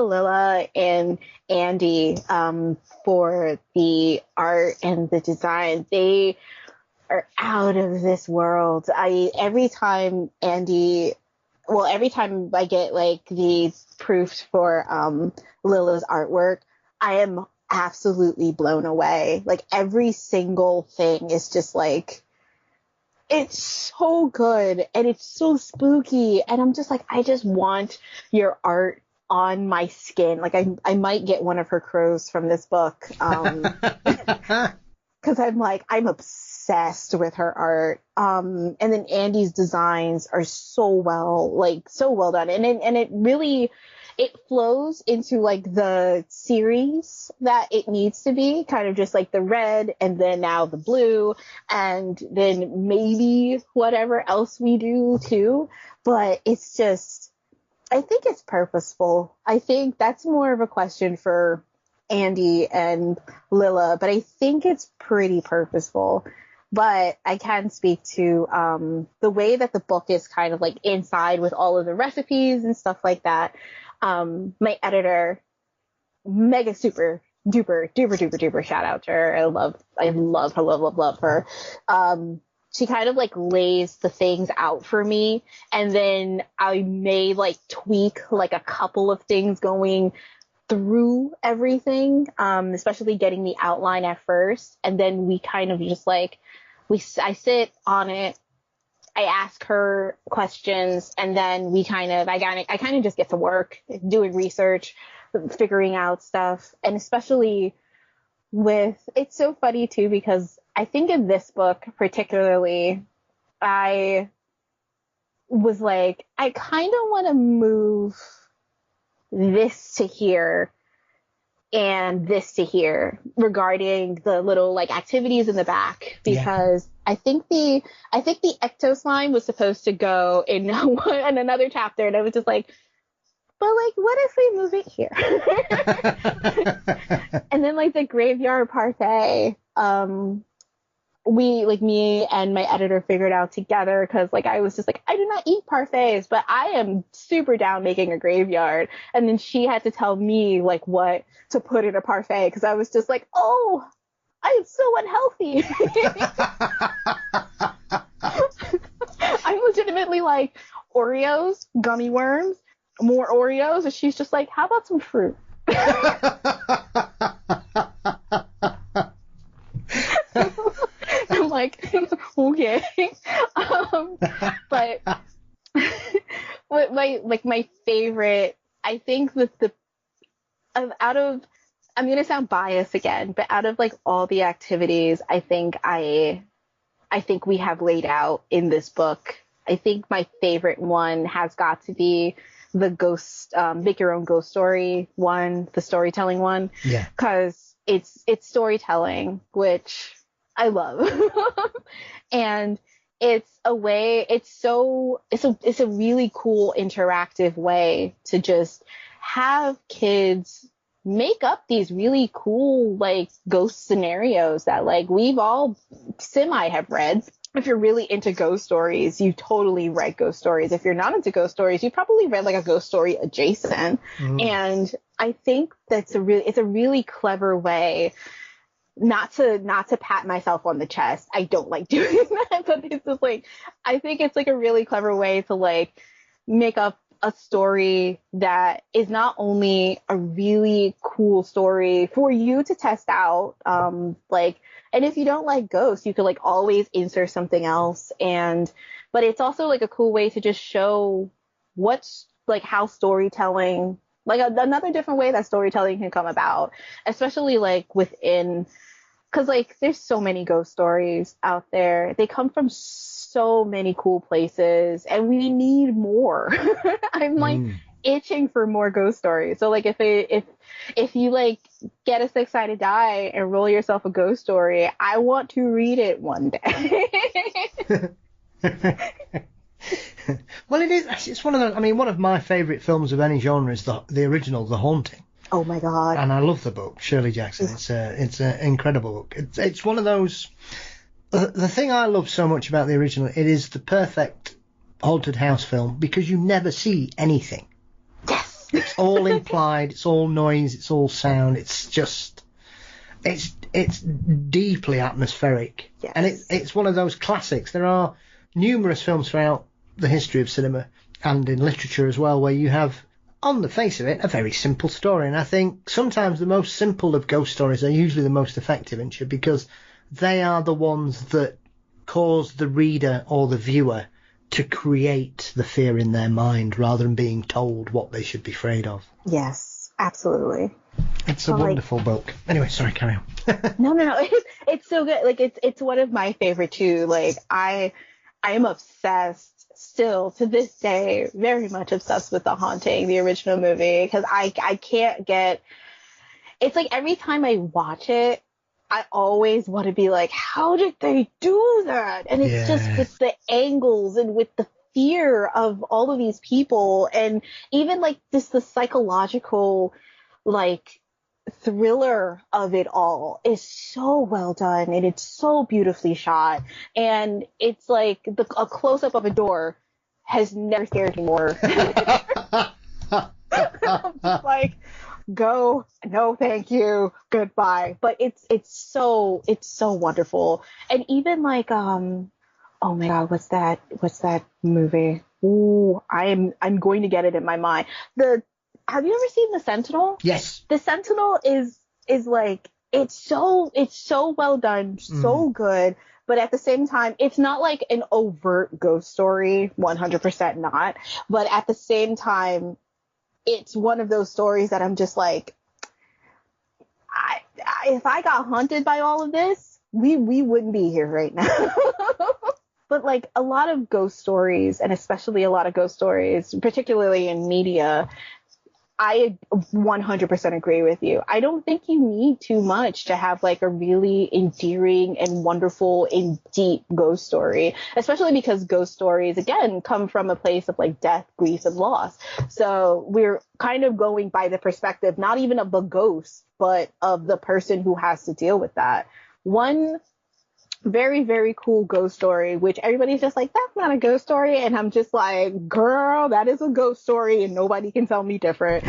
Lilla and Andy for the art and the design. They are out of this world. Every time I get like the proofs for Lilla's artwork, I am absolutely blown away. Like every single thing is just like, it's so good and it's so spooky, and I'm just like, I just want your art on my skin. Like I might get one of her crows from this book, because I'm obsessed with her art. And then Andy's designs are so well done, and it really flows into like the series that it needs to be, kind of just like the red and then now the blue and then maybe whatever else we do too. But it's just, I think it's purposeful. I think that's more of a question for Andy and Lilla, but I think it's pretty purposeful. But I can speak to the way that the book is kind of like inside with all of the recipes and stuff like that. My editor, mega super duper shout out to her. I love her. She kind of like lays the things out for me, and then I may like tweak like a couple of things going through everything, especially getting the outline at first, and then we kind of just like I sit on it, I ask her questions, and then I kind of just get to work doing research, figuring out stuff. And especially it's so funny too, because I think in this book particularly, I was like, I kind of want to move this to here and this to here regarding the little like activities in the back, because I think the Ecto Slime was supposed to go in another chapter, and I was just like, but like, what if we move it here? And then like the graveyard parfait, me and my editor figured out together, because like I was just like, I do not eat parfaits, but I am super down making a graveyard. And then she had to tell me like what to put in a parfait, because I was just like, oh, I am so unhealthy. I'm legitimately like, Oreos, gummy worms, more Oreos, and she's just like, how about some fruit? I'm like, okay. But what my favorite, I think I'm gonna sound biased again, but out of like all the activities I think we have laid out in this book, I think my favorite one has got to be the ghost, make your own ghost story one, the storytelling one. Yeah. Because it's storytelling, which I love. And it's a really cool interactive way to just have kids make up these really cool like ghost scenarios that like we've all have read. If you're really into ghost stories, you totally read ghost stories. If you're not into ghost stories, you probably read like a ghost story adjacent. And I think it's a really clever way, not to pat myself on the chest. I don't like doing that, but it's just like, I think it's like a really clever way to like make up a story that is not only a really cool story for you to test out, and if you don't like ghosts, you could like always insert something else. But it's also like a cool way to just show what's like how storytelling, like another different way that storytelling can come about, especially like within, because like there's so many ghost stories out there. They come from so many cool places, and we need more. I'm like itching for more ghost stories. So like if you like get a Six Sided Die and roll yourself a ghost story, I want to read it one day. Well, it's one of those. I mean, one of my favourite films of any genre is the original, The Haunting. Oh my God! And I love the book, Shirley Jackson. It's an incredible book. It's one of those. The thing I love so much about the original, it is the perfect haunted house film because you never see anything. Yes. It's all implied. It's all noise. It's all sound. It's just, it's deeply atmospheric. Yes. And it's one of those classics. There are numerous films throughout the history of cinema and in literature as well where you have, on the face of it, a very simple story. And I think sometimes the most simple of ghost stories are usually the most effective, Insha, because they are the ones that cause the reader or the viewer to create the fear in their mind rather than being told what they should be afraid of. Yes, absolutely. It's a wonderful book. Anyway, sorry, carry on. No. It's so good. Like it's one of my favorite too. Like I am obsessed still to this day, very much obsessed with The Haunting, the original movie, because I can't get. It's like every time I watch it, I always want to be like, how did they do that? And it's just with the angles and with the fear of all of these people, and even like just the psychological like thriller of it all is so well done, and it's so beautifully shot, and it's like a close-up of a door has never scared me more. I'm just like, go, no thank you, goodbye. But it's so wonderful. And even like oh my God, what's that movie? Ooh, I'm going to get it in my mind. Have you ever seen The Sentinel? Yes. The Sentinel is like, it's so well done, so good, but at the same time, it's not like an overt ghost story, 100% not, but at the same time, it's one of those stories that I'm just like, if I got haunted by all of this, we wouldn't be here right now. But like a lot of ghost stories, and especially a lot of ghost stories, particularly in media, I 100% agree with you. I don't think you need too much to have like a really endearing and wonderful and deep ghost story, especially because ghost stories, again, come from a place of like death, grief, and loss. So we're kind of going by the perspective, not even of the ghost, but of the person who has to deal with that. One very, very cool ghost story, which everybody's just like, that's not a ghost story. And I'm just like, girl, that is a ghost story and nobody can tell me different.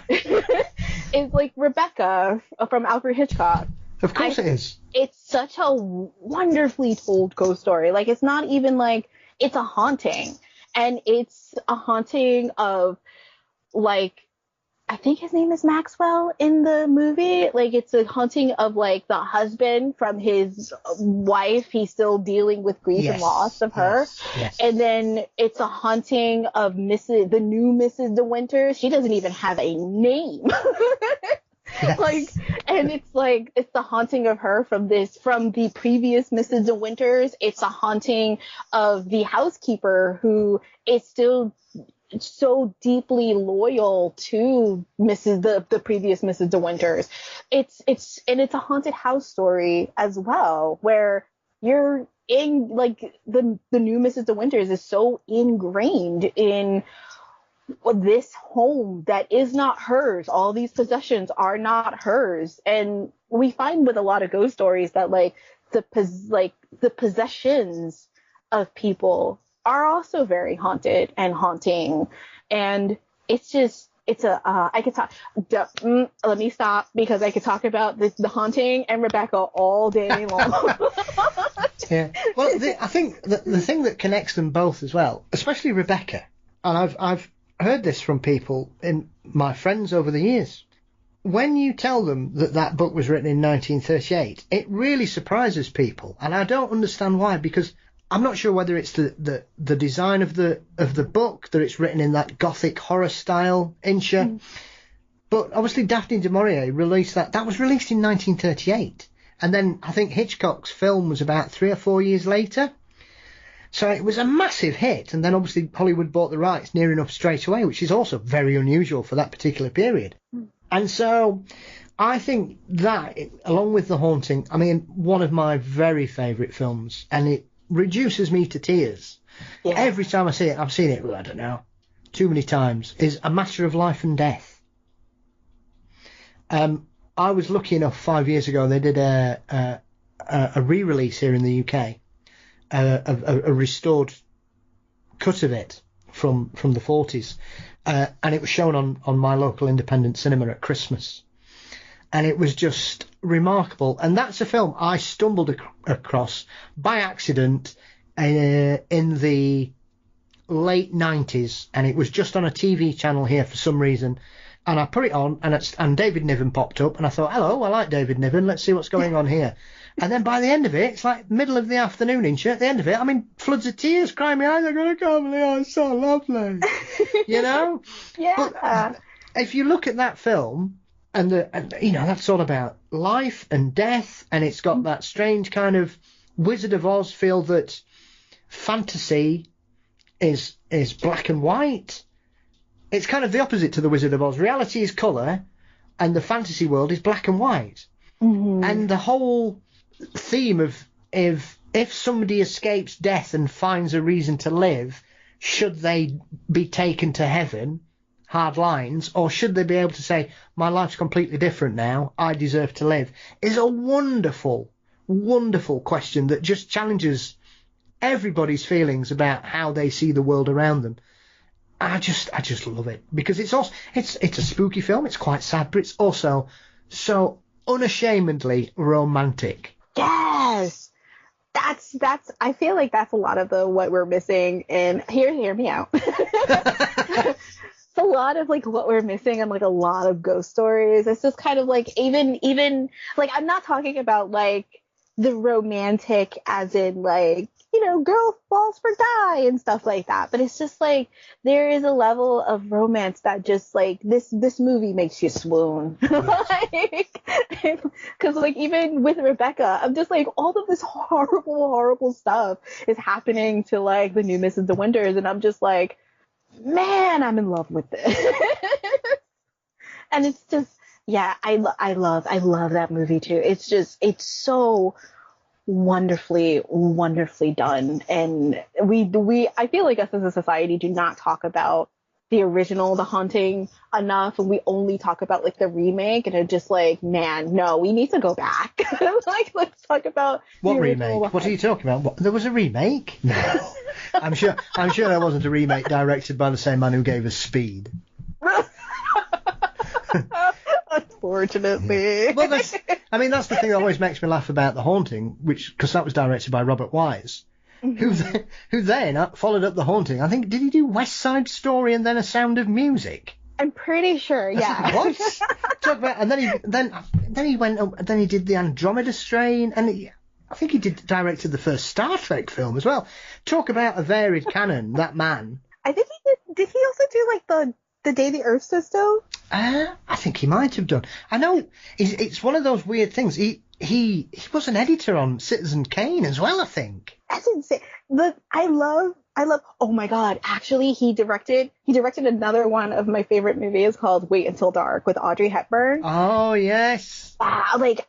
It's like Rebecca from Alfred Hitchcock. Of course it is. It's such a wonderfully told ghost story. Like, it's not even like, it's a haunting. And it's a haunting of, like, I think his name is Maxwell in the movie. Like, it's a haunting of like the husband from his wife. He's still dealing with grief and loss of her. Yes. And then it's a haunting of the new Mrs. De Winter. She doesn't even have a name. Yes. Like, and it's like, it's the haunting of her from the previous Mrs. De Winters. It's a haunting of the housekeeper who is still so deeply loyal to the previous Mrs. De Winters. It's a haunted house story as well, where you're in like the new Mrs. De Winters is so ingrained in this home that is not hers. All these possessions are not hers. And we find with a lot of ghost stories that like the possessions of people are also very haunted and haunting. And it's just, I could talk, let me stop, because I could talk about the haunting and Rebecca all day long. Yeah. Well, I think the thing that connects them both as well, especially Rebecca, and I've heard this from people, in my friends over the years, when you tell them that book was written in 1938, it really surprises people. And I don't understand why, because I'm not sure whether it's the design of the book, that it's written in that gothic horror style, Insha. But obviously Daphne du Maurier released that. That was released in 1938. And then I think Hitchcock's film was about 3 or 4 years later. So it was a massive hit. And then obviously Hollywood bought the rights near enough straight away, which is also very unusual for that particular period. And so I think that, along with The Haunting, I mean, one of my very favourite films, and it reduces me to tears every time I see it. I've seen it, I don't know, too many times, is A Matter of Life and Death. I was lucky enough 5 years ago, they did a re-release here in the UK, a restored cut of it from the 40s, and it was shown on my local independent cinema at Christmas. And it was just remarkable. And that's a film I stumbled across by accident in the late 90s. And it was just on a TV channel here for some reason. And I put it on, and David Niven popped up. And I thought, hello, I like David Niven. Let's see what's going on here. And then by the end of it, it's like middle of the afternoon, Insha. At the end of it, I'm in floods of tears, crying my eyes. I'm going to come, oh, it's so lovely. You know? Yeah. But if you look at that film, and you know, that's all about life and death, and it's got that strange kind of Wizard of Oz feel, that fantasy is black and white. It's kind of the opposite to the Wizard of Oz. Reality is colour, and the fantasy world is black and white. Mm-hmm. And the whole theme of if somebody escapes death and finds a reason to live, should they be taken to heaven? Hard lines, or should they be able to say, my life's completely different now, I deserve to live, is a wonderful, wonderful question that just challenges everybody's feelings about how they see the world around them. I just love it, because it's a spooky film, it's quite sad, but it's also so unashamedly romantic. Yes. That's I feel like that's a lot of what we're missing, and hear me out. It's a lot of like what we're missing in like a lot of ghost stories. It's just kind of like even like, I'm not talking about like the romantic as in like, you know, girl falls for guy and stuff like that. But it's just like there is a level of romance that just like this movie makes you swoon. Like, because like even with Rebecca, I'm just like all of this horrible stuff is happening to like the new Mrs. De Winters, and I'm just like, man, I'm in love with this. And it's just, yeah, I love that movie too. It's so wonderfully done. And I feel like us as a society do not talk about the original, The Haunting, enough, and we only talk about like the remake, and it's just like, man, no, we need to go back. Like, let's talk about what remake? What are you talking about? There was a remake? No. I'm sure there wasn't a remake directed by the same man who gave us Speed. Unfortunately. Well, that's the thing that always makes me laugh about The Haunting, because that was directed by Robert Wise, who then followed up The Haunting. I think, did he do West Side Story and then A Sound of Music? I'm pretty sure, yeah. What? Talk about, and then he went, then he did the Andromeda Strain, and I think he directed the first Star Trek film as well. Talk about a varied canon, that man. I think he did. Did he also do like the Day the Earth Stood Still? I think he might have done. I know it's one of those weird things. He was an editor on Citizen Kane as well, I think. That's insane. I love. Oh my God! Actually, he directed another one of my favorite movies called Wait Until Dark with Audrey Hepburn. Oh yes. But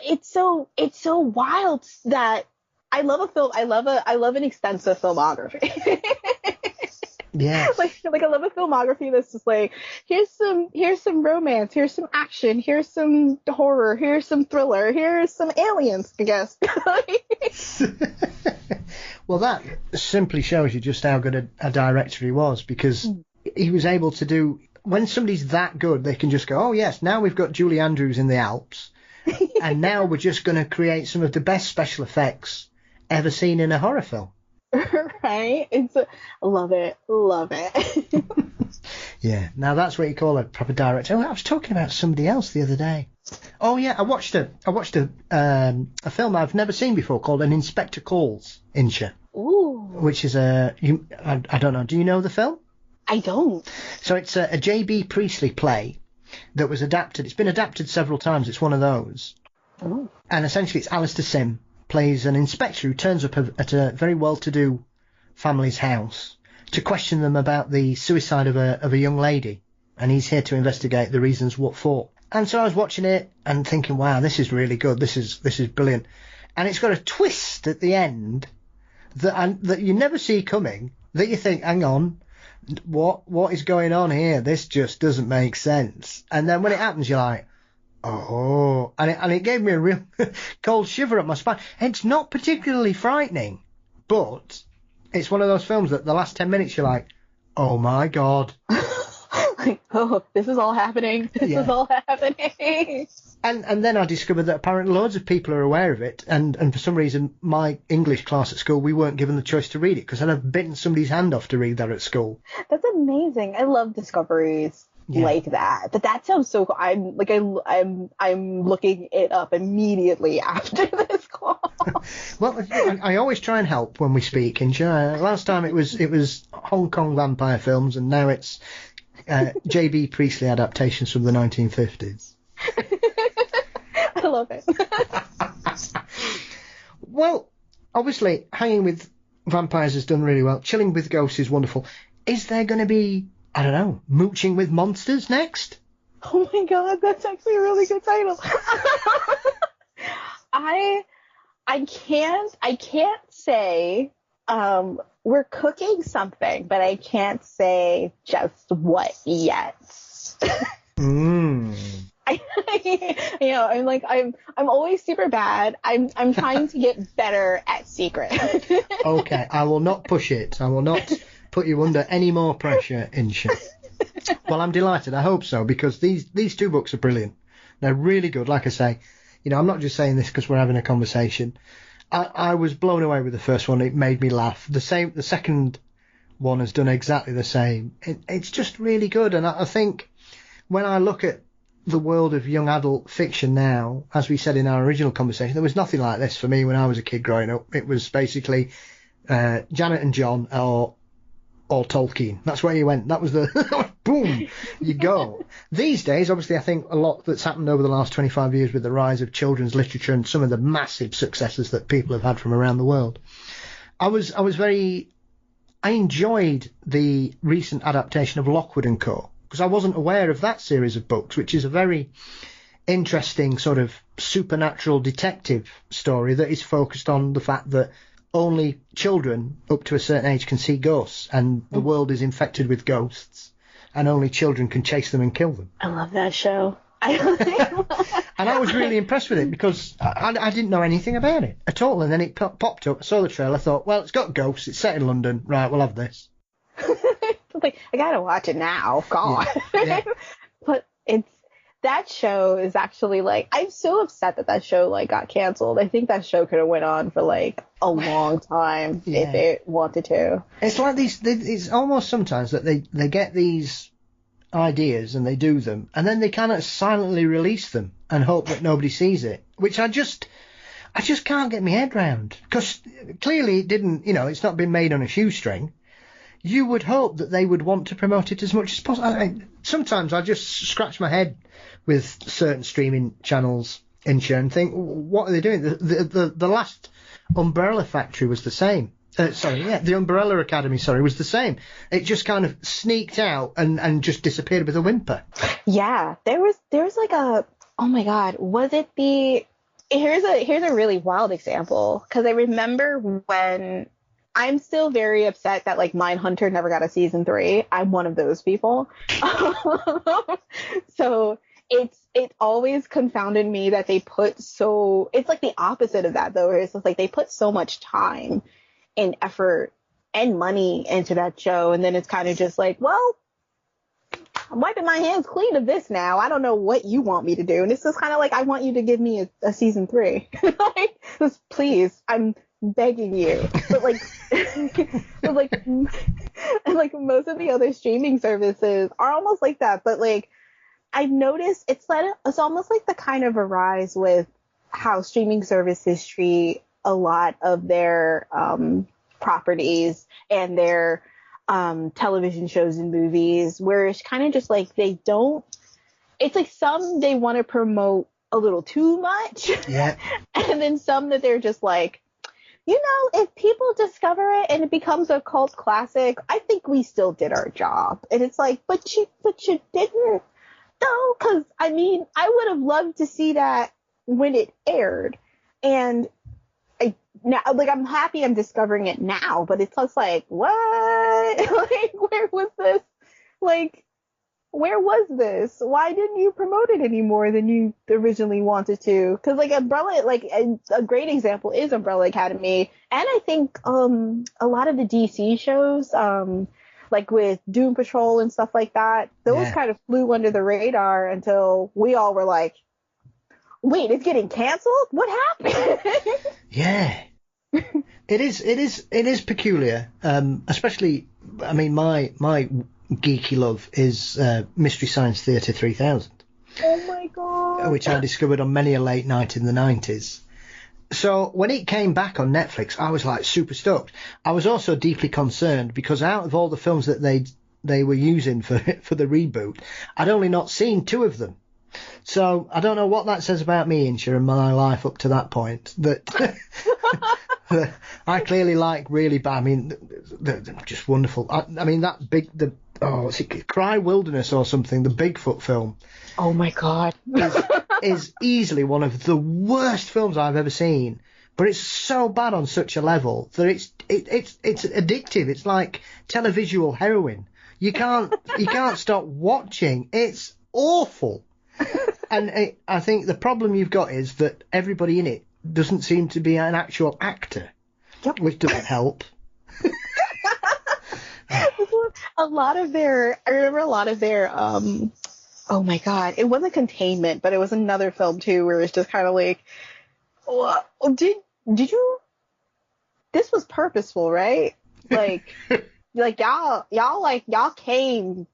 it's so wild that I love a film. I love an extensive filmography. Yeah. Like I love a filmography that's just like, here's some romance, here's some action, here's some horror, here's some thriller, here's some aliens, I guess. Well, that simply shows you just how good a director he was, because he was able to do, when somebody's that good, they can just go, oh yes, now we've got Julie Andrews in the Alps, and now we're just going to create some of the best special effects ever seen in a horror film. Right? Love it. Yeah, now that's what you call a proper director. Oh, I was talking about somebody else the other day. Oh yeah, I watched a film I've never seen before called An Inspector Calls, Insha. Ooh. Which is I don't know, do you know the film? I don't. So it's a J.B. Priestley play that was adapted. It's been adapted several times. It's one of those. Ooh. And essentially it's Alistair Sim plays an inspector who turns up at a very well-to-do family's house to question them about the suicide of a young lady, and he's here to investigate the reasons what for. And so I was watching it and thinking, wow, this is really good. This is brilliant. And it's got a twist at the end that you never see coming, that you think, hang on, what is going on here? This just doesn't make sense. And then when it happens, you're like, oh, and it gave me a real cold shiver up my spine. It's not particularly frightening, but it's one of those films that the last 10 minutes you're like, oh my God. Like, oh, this is all happening. This is all happening. And then I discovered that apparently loads of people are aware of it, and for some reason my English class at school, we weren't given the choice to read it, because I'd have bitten somebody's hand off to read that at school. That's amazing. I love discoveries. Yeah. Like that, but that sounds so cool. I'm looking it up immediately after this call. Well, I always try and help when we speak. And last time it was Hong Kong vampire films, and now it's J.B. Priestley adaptations from the 1950s. I love it. Well, obviously, Hanging with Vampires has done really well. Chilling with Ghosts is wonderful. Is there going to be, I don't know, Mooching with Monsters next? Oh my God, that's actually a really good title. I can't say we're cooking something, but I can't say just what yet. I'm always super bad. I'm trying to get better at secret. Okay, I will not push it. I will not put you under any more pressure, Insha. Well, I'm delighted. I hope so, because these two books are brilliant. They're really good. Like I say, I'm not just saying this because we're having a conversation. I was blown away with the first one. It made me laugh. The second one has done exactly the same. It's just really good. And I think when I look at the world of young adult fiction now, as we said in our original conversation, there was nothing like this for me when I was a kid growing up. It was basically Janet and John or Tolkien. That's where you went. That was the boom, you go. These days, obviously, I think a lot that's happened over the last 25 years with the rise of children's literature and some of the massive successes that people have had from around the world. I enjoyed the recent adaptation of Lockwood and Co. because I wasn't aware of that series of books, which is a very interesting sort of supernatural detective story that is focused on the fact that only children up to a certain age can see ghosts, and the world is infected with ghosts, and only children can chase them and kill them. I love that show. And I was really impressed with it because I didn't know anything about it at all. And then it popped up. I saw the trailer. I thought, well, it's got ghosts. It's set in London. Right, we'll have this. Like, I gotta watch it now. God. Yeah. But that show is actually like, I'm so upset that show like got canceled. I think that show could have went on for like a long time if it wanted to. It's like it's almost sometimes that they get these ideas and they do them, and then they kind of silently release them and hope that nobody sees it, which I just can't get my head round, because clearly it didn't, it's not been made on a shoestring. You would hope that they would want to promote it as much as possible. Sometimes I just scratch my head with certain streaming channels, Insha, and think, what are they doing? The last Umbrella Factory was the same. The Umbrella Academy, was the same. It just kind of sneaked out and just disappeared with a whimper. Yeah, there was like a, oh my God, was it here's a really wild example, because I remember when, I'm still very upset that like Mindhunter never got a season 3. I'm one of those people. So it always confounded me that they put it's like the opposite of that though, where it's just like they put so much time and effort and money into that show, and then it's kind of just like, well, I'm wiping my hands clean of this now. I don't know what you want me to do. And it's just kind of like, I want you to give me a season 3. Like, just please, I'm begging you. But like, and like most of the other streaming services are almost like that. But like, I've noticed it's almost like the kind of a rise with how streaming services treat a lot of their properties and their television shows and movies, where it's kind of just like it's like some they want to promote a little too much, and then some that they're just like, if people discover it and it becomes a cult classic, I think we still did our job. And it's like, but you didn't, though, because I mean, I would have loved to see that when it aired, and now, like, I'm happy I'm discovering it now, but it's just like, what? Like, where was this? Like, where was this? Why didn't you promote it any more than you originally wanted to? Because, like, Umbrella, like, a great example is Umbrella Academy. And I think a lot of the DC shows, like with Doom Patrol and stuff like that, those kind of flew under the radar until we all were like, wait, it's getting canceled? What happened? Yeah. It is peculiar, especially, I mean, my geeky love is Mystery Science Theater 3000. Oh my God. Which I discovered on many a late night in the 90s. So when it came back on Netflix, I was like super stoked. I was also deeply concerned because out of all the films that they were using for the reboot, I'd only not seen 2 of them. So I don't know what that says about me, Insha, and my life up to that point. That I clearly like really bad. I mean, they're just wonderful. I mean, that big, what's it, Cry Wilderness or something, the Bigfoot film. Oh my God. is easily one of the worst films I've ever seen. But it's so bad on such a level that it's addictive. It's like televisual heroin. You can't stop watching. It's awful. And I think the problem you've got is that everybody in it doesn't seem to be an actual actor, which doesn't help. I remember a lot of their, oh my God, it wasn't Containment, but it was another film too, where it's just kind of like, did you, this was purposeful, right? Like, y'all came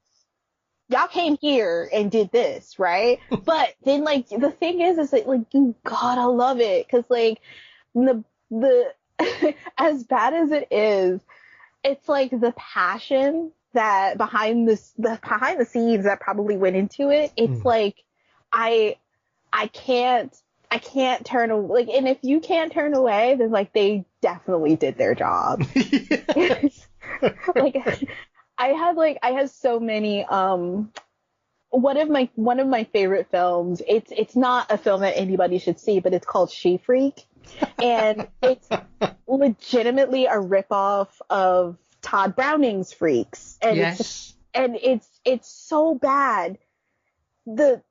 y'all came here and did this, right? But then, like, the thing is that, like, you gotta love it. Cause, like, the as bad as it is, it's like the passion that behind the scenes that probably went into it. It's like, I can't turn away. Like, and if you can't turn away, then, like, they definitely did their job. Like, I had so many, one of my favorite films, it's not a film that anybody should see, but it's called She Freak. And it's legitimately a ripoff of Todd Browning's Freaks. And Yes. it's so bad.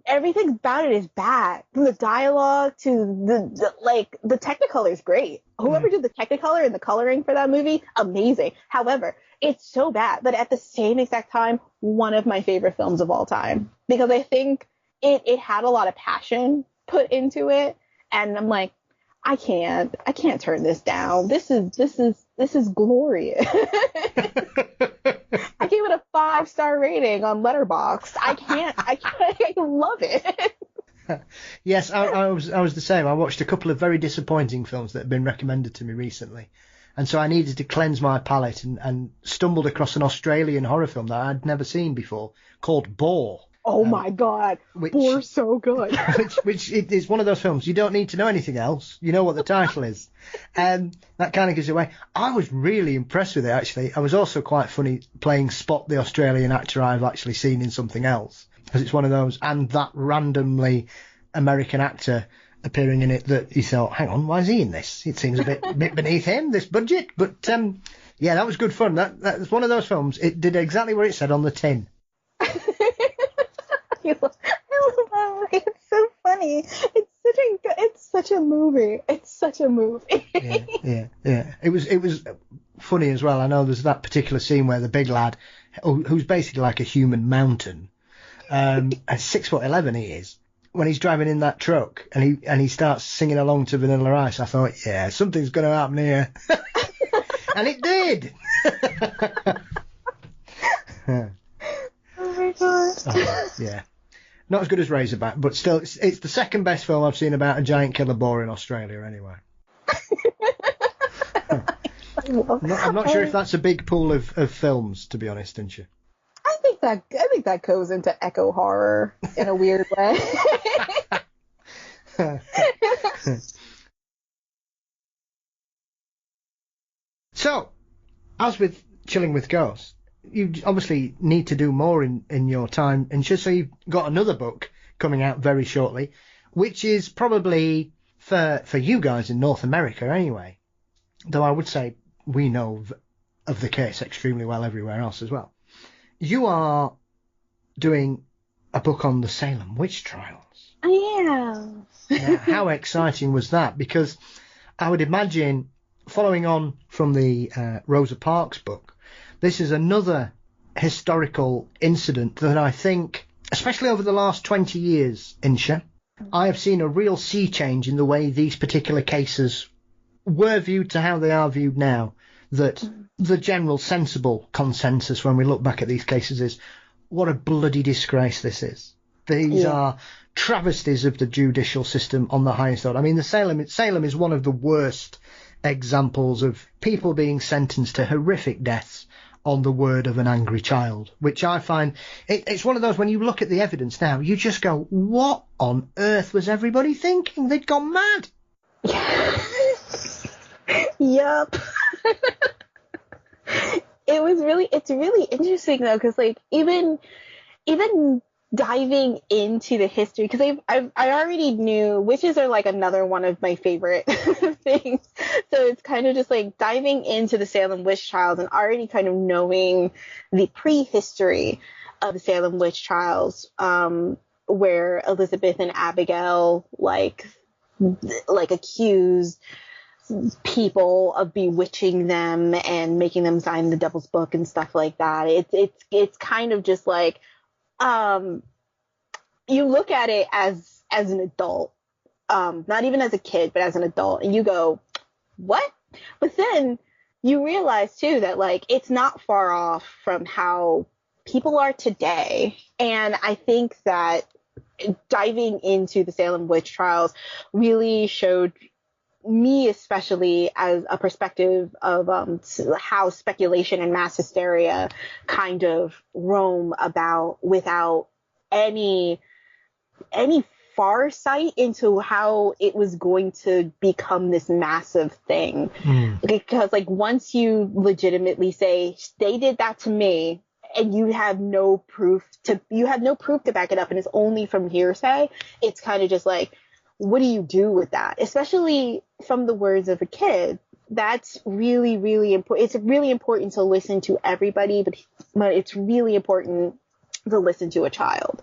Everything about it is bad. From the dialogue to the Technicolor is great. Whoever did the Technicolor and the coloring for that movie, amazing. However, it's so bad, but at the same exact time, one of my favorite films of all time, because I think it had a lot of passion put into it, and I'm like, I can't turn this down. This is glorious. I gave it a 5-star rating on Letterboxd. I love it. Yes, I was the same. I watched a couple of very disappointing films that have been recommended to me recently. And so I needed to cleanse my palate and stumbled across an Australian horror film that I'd never seen before called Bore. Oh my God. Bore's so good. which is one of those films. You don't need to know anything else. You know what the title is. And that kind of gives it away. I was really impressed with it, actually. I was also quite funny playing Spot, the Australian actor I've actually seen in something else. Because it's one of those, and that randomly American actor appearing in it that you thought, hang on, why is he in this? It seems a bit beneath him, this budget. But yeah, that was good fun. That was one of those films. It did exactly what it said on the tin. I love that movie. It's so funny. It's such a movie. It's such a movie. Yeah. It was funny as well. I know there's that particular scene where the big lad, who's basically like a human mountain, at 6'11" he is, when he's driving in that truck and he starts singing along to Vanilla Ice. I thought, yeah, something's going to happen here. And it did. Oh my God. Yeah. Not as good as Razorback, but still, it's the second best film I've seen about a giant killer boar in Australia anyway. I'm not sure if that's a big pool of films, to be honest, isn't you? I think that goes into echo horror in a weird way. So, as with Chilling with Ghosts, you obviously need to do more in your time, and so you've got another book coming out very shortly, which is probably for you guys in North America anyway, though I would say we know of the case extremely well everywhere else as well. You are doing a book on the Salem Witch Trials. I am. Now, how exciting was that? Because I would imagine, following on from the Rosa Parks book, this is another historical incident that I think, especially over the last 20 years, Insha, I have seen a real sea change in the way these particular cases were viewed to how they are viewed now. That the general sensible consensus when we look back at these cases is, what a bloody disgrace this is. These are travesties of the judicial system on the highest order. I mean, Salem is one of the worst examples of people being sentenced to horrific deaths on the word of an angry child, which I find, it's one of those, when you look at the evidence now, you just go, what on earth was everybody thinking? They'd gone mad. Yup. It's really interesting though, because like even diving into the history, because I already knew witches are like another one of my favorite things, so it's kind of just like diving into the Salem Witch Trials and already kind of knowing the prehistory of the Salem Witch Trials, where Elizabeth and Abigail like accused people of bewitching them and making them sign the Devil's Book and stuff like that. It's kind of just like, you look at it as an adult, not even as a kid, but as an adult, and you go, what? But then you realize too that like it's not far off from how people are today. And I think that diving into the Salem Witch Trials really showed me, especially as a perspective of how speculation and mass hysteria kind of roam about without any farsight into how it was going to become this massive thing. Because like once you legitimately say they did that to me, and you have no proof to back it up, and it's only from hearsay, it's kind of just like, what do you do with that? Especially from the words of a kid. That's really, really important. It's really important to listen to everybody, but it's really important to listen to a child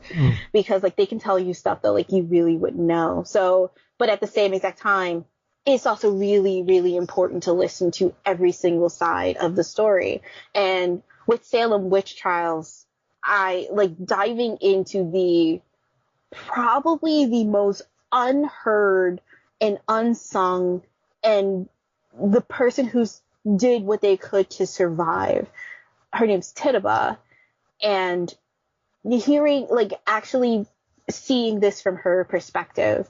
because like they can tell you stuff that like you really wouldn't know. So, but at the same exact time, it's also really, really important to listen to every single side of the story. And with Salem Witch Trials, I like diving into probably the most unheard and unsung, and the person who's did what they could to survive. Her name's Tituba, and actually seeing this from her perspective,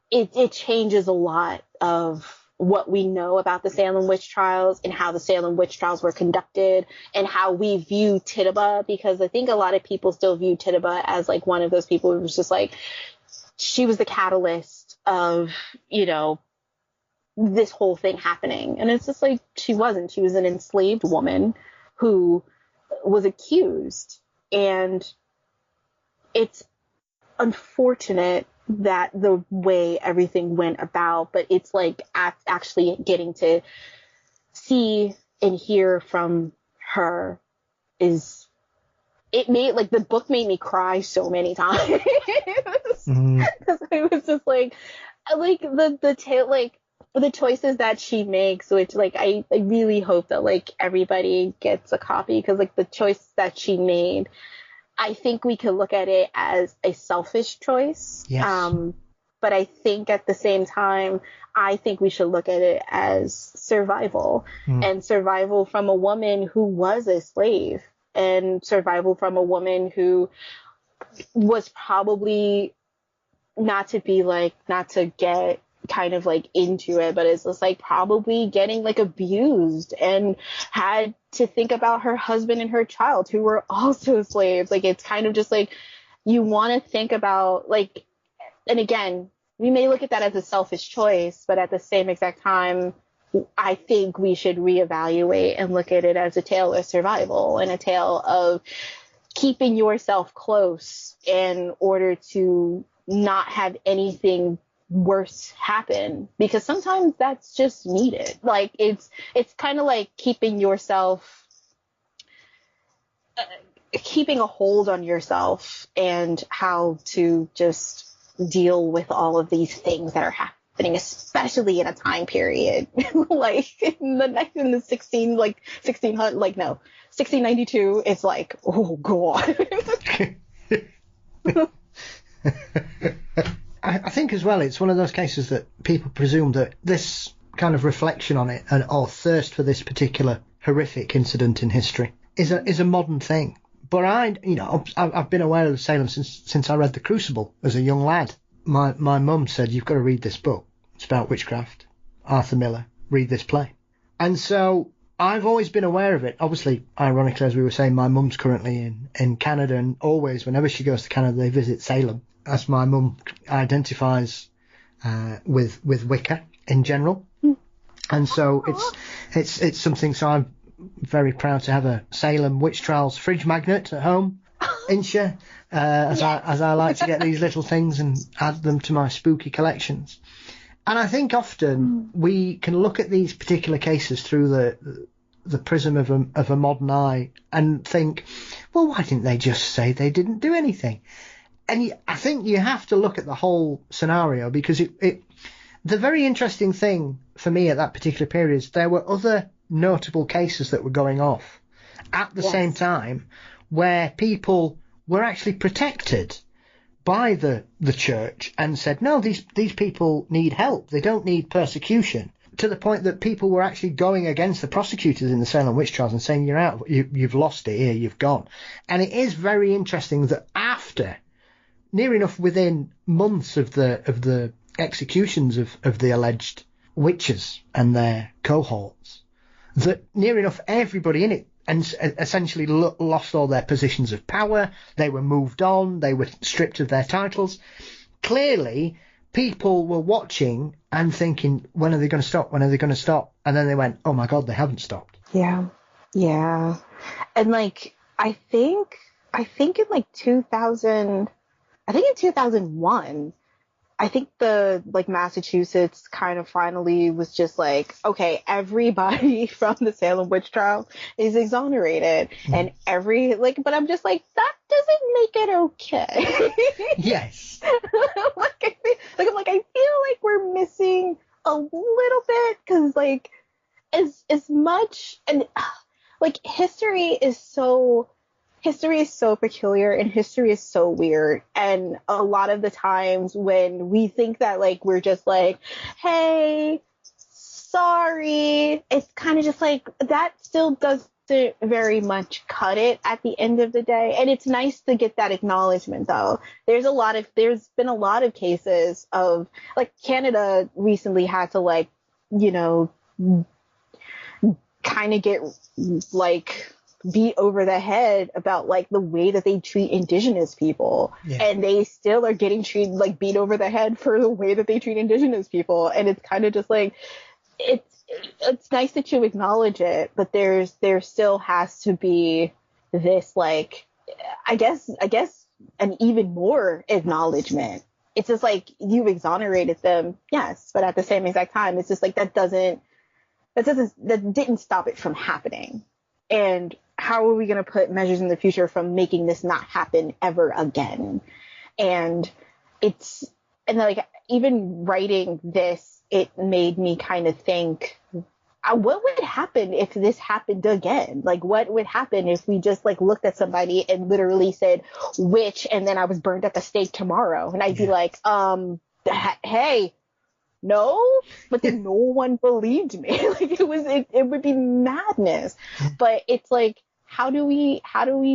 it changes a lot of what we know about the Salem Witch Trials and how the Salem Witch Trials were conducted and how we view Tituba, because I think a lot of people still view Tituba as like one of those people who was just like, she was the catalyst of, this whole thing happening. And it's just like, she wasn't. She was an enslaved woman who was accused. And it's unfortunate that the way everything went about, but it's like actually getting to see and hear from her the book made me cry so many times. Because I was just like the choices that she makes, which like I really hope that like everybody gets a copy, because like the choice that she made, I think we could look at it as a selfish choice. Yes. But I think at the same time, I think we should look at it as survival, and survival from a woman who was a slave, and survival from a woman who was probably not to get kind of like into it, but it's just like probably getting like abused and had to think about her husband and her child who were also slaves. Like it's kind of just like you want to think about like, and again, we may look at that as a selfish choice, but at the same exact time, I think we should reevaluate and look at it as a tale of survival and a tale of keeping yourself close in order to not have anything worse happen, because sometimes that's just needed. Like it's kind of like keeping yourself, keeping a hold on yourself and how to just deal with all of these things that are happening, especially in a time period like in the 1692. It's like, oh god. I think as well, it's one of those cases that people presume that this kind of reflection on it or thirst for this particular horrific incident in history is a modern thing. But I've been aware of Salem since I read The Crucible as a young lad. My mum said, you've got to read this book. It's about witchcraft. Arthur Miller, read this play. And so I've always been aware of it. Obviously, ironically, as we were saying, my mum's currently in Canada, and always, whenever she goes to Canada, they visit Salem, as my mum identifies with Wicca in general. And so it's something, so I'm very proud to have a Salem Witch Trials fridge magnet at home, Insha, as I like to get these little things and add them to my spooky collections. And I think often we can look at these particular cases through the prism of a modern eye and think, well, why didn't they just say they didn't do anything? And I think you have to look at the whole scenario, because the very interesting thing for me at that particular period is there were other notable cases that were going off at the same time where people were actually protected by the church and said, no, these people need help. They don't need persecution. to the point that people were actually going against the prosecutors in the Salem Witch Trials and saying, you're out, you've lost it here, you've gone. And it is very interesting that after, near enough within months of the executions of the alleged witches and their cohorts, that near enough everybody in it and essentially lost all their positions of power. They were moved on. They were stripped of their titles. Clearly, people were watching and thinking, when are they going to stop? When are they going to stop? And then they went, oh my God, they haven't stopped. Yeah. Yeah. And like, I think in like 2001, I think the like Massachusetts kind of finally was just like, okay, everybody from the Salem Witch Trials is exonerated, and but I'm just like, that doesn't make it okay. Yes. I feel like we're missing a little bit, because like as much, and like history is so peculiar, and history is so weird. And a lot of the times when we think that like we're just like, hey, sorry, it's kind of just like that still doesn't very much cut it at the end of the day. And it's nice to get that acknowledgement, though. There's been a lot of cases of like Canada recently had to like, you know, kind of get like beat over the head about like the way that they treat Indigenous people. Yeah. And they still are getting treated like beat over the head for the way that they treat Indigenous people. And it's kind of just like, it's nice that you acknowledge it, but there still has to be this like, I guess an even more acknowledgement. It's just like, you exonerated them, yes, but at the same exact time, it's just like that didn't stop it from happening. And how are we going to put measures in the future from making this not happen ever again? And like, even writing this, it made me kind of think, what would happen if this happened again? Like, what would happen if we just like looked at somebody and literally said witch, and then I was burned at the stake tomorrow? And I'd be like, hey, no, but then no one believed me. Like it would be madness. But it's like, how do we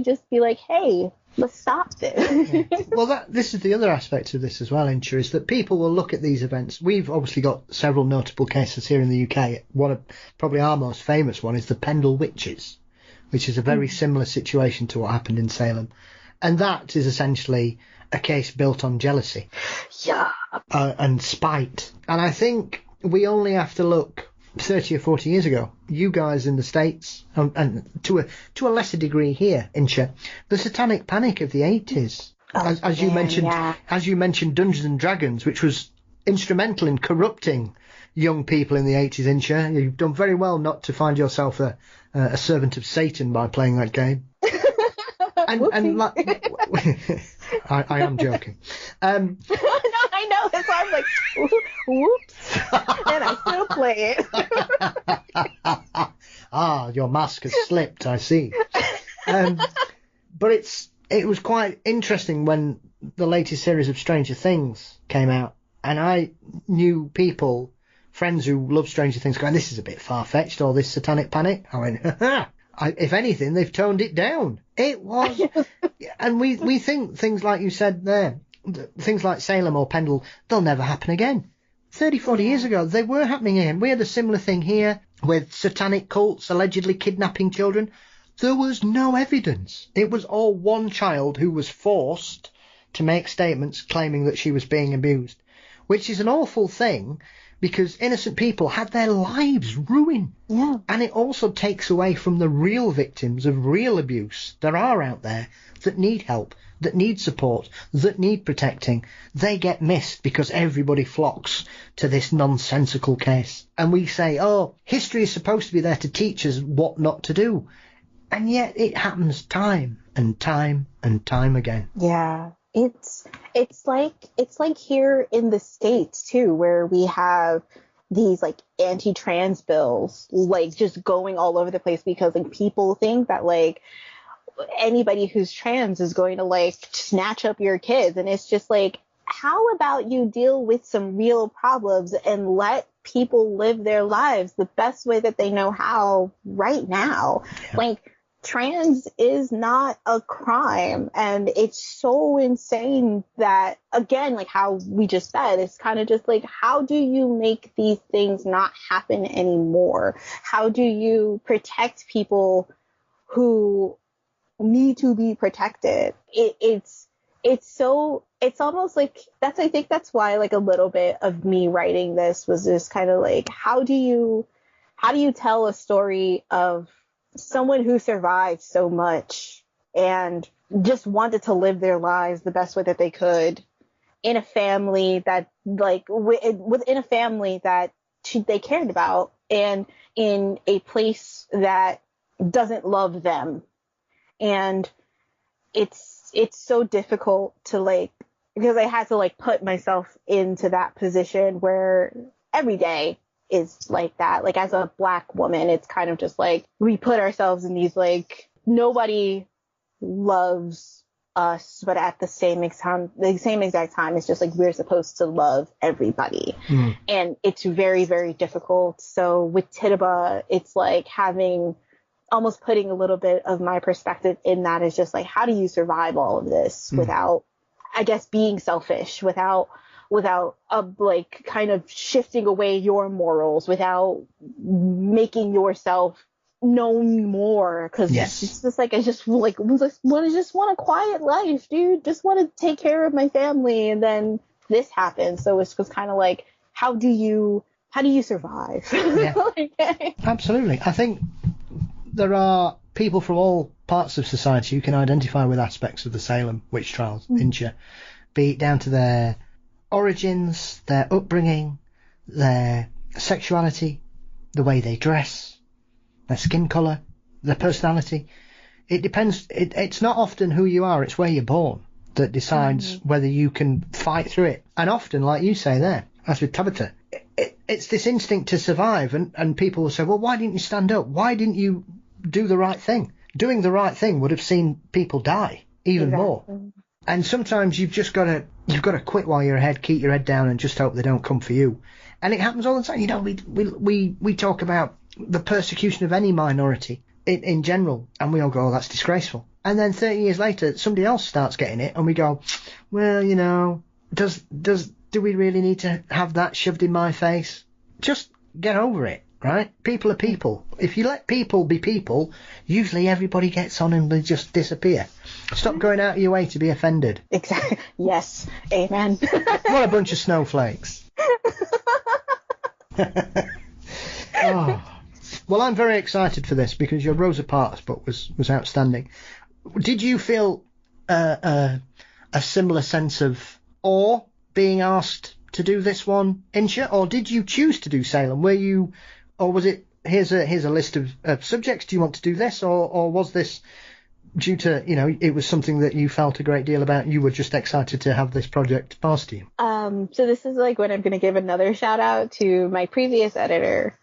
just be like, hey, let's stop this? Yeah. Well, this is the other aspect of this as well, Insha, is that people will look at these events. We've obviously got several notable cases here in the UK. One of probably our most famous one is the Pendle Witches, which is a very similar situation to what happened in Salem. And that is essentially a case built on jealousy. Yeah. And spite. And I think we only have to look 30 or 40 years ago. You guys in the States, and to a lesser degree here, Insha, the satanic panic of the 80s. As you mentioned, Dungeons and Dragons, which was instrumental in corrupting young people in the 80s, Insha. You've done very well not to find yourself a servant of Satan by playing that game. I am joking. No, I know. That's why I'm like, whoops, and I still play it. Your mask has slipped. I see. But it was quite interesting when the latest series of Stranger Things came out, and I knew friends who love Stranger Things, going, "This is a bit far fetched, all this satanic panic." I went, if anything, they've toned it down. It was, and we think things like you said there, things like Salem or Pendle, they'll never happen again. 30, 40 years ago, they were happening again. We had a similar thing here with satanic cults allegedly kidnapping children. There was no evidence. It was all one child who was forced to make statements claiming that she was being abused, which is an awful thing, because innocent people had their lives ruined. Yeah. And it also takes away from the real victims of real abuse there are out there that need help, that need support, that need protecting. They get missed because everybody flocks to this nonsensical case. And we say, oh, history is supposed to be there to teach us what not to do. And yet it happens time and time and time again. Yeah. It's like here in the States too, where we have these like anti-trans bills like just going all over the place, because like people think that like anybody who's trans is going to like snatch up your kids. And it's just like, how about you deal with some real problems and let people live their lives the best way that they know how right now. Yeah. Like, trans is not a crime, and it's so insane that, again, like how we just said, it's kind of just like, how do you make these things not happen anymore? How do you protect people who need to be protected? It's almost like, I think that's why, like, a little bit of me writing this was just kind of like, how do you tell a story of someone who survived so much and just wanted to live their lives the best way that they could in a family that, like, within a family that they cared about, and in a place that doesn't love them. And it's so difficult to, like, because I had to, like, put myself into that position where every day is like that. Like, as a Black woman, it's kind of just like we put ourselves in these, like, nobody loves us, but at the same exact time, it's just like we're supposed to love everybody. And it's very, very difficult. So with Tituba, it's like almost putting a little bit of my perspective in that is just like, how do you survive all of this without, I guess, being selfish, without like kind of shifting away your morals, without making yourself known more? Because it's just like, I just want a quiet life, dude. Just want to take care of my family, and then this happens. So it's just kind of like, how do you survive? Yeah. Absolutely. I think there are people from all parts of society who can identify with aspects of the Salem Witch Trials, Insha, be it down to their origins, their upbringing, their sexuality, the way they dress, their skin colour, their personality. It depends. It's not often who you are, it's where you're born that decides whether you can fight through it. And often, like you say there, as with Tabitha, it's this instinct to survive, and people will say, well, why didn't you stand up? Why didn't you do the right thing? Doing the right thing would have seen people die even more. And sometimes you've got to quit while you're ahead, keep your head down, and just hope they don't come for you. And it happens all the time. You know, we talk about the persecution of any minority in general, and we all go, oh, that's disgraceful. And then 30 years later, somebody else starts getting it, and we go, well, you know, do we really need to have that shoved in my face? Just get over it, right? People are people. If you let people be people, usually everybody gets on and they just disappear. Stop going out of your way to be offended. Exactly. Yes. Amen. What a bunch of snowflakes. Oh. Well, I'm very excited for this because your Rosa Parks book was outstanding. Did you feel a similar sense of awe being asked to do this one, Insha, or did you choose to do Salem? Were you, or was it here's a list of subjects? Do you want to do this, or was this due to, you know, it was something that you felt a great deal about? You were just excited to have this project passed to you. So this is like when I'm going to give another shout out to my previous editor,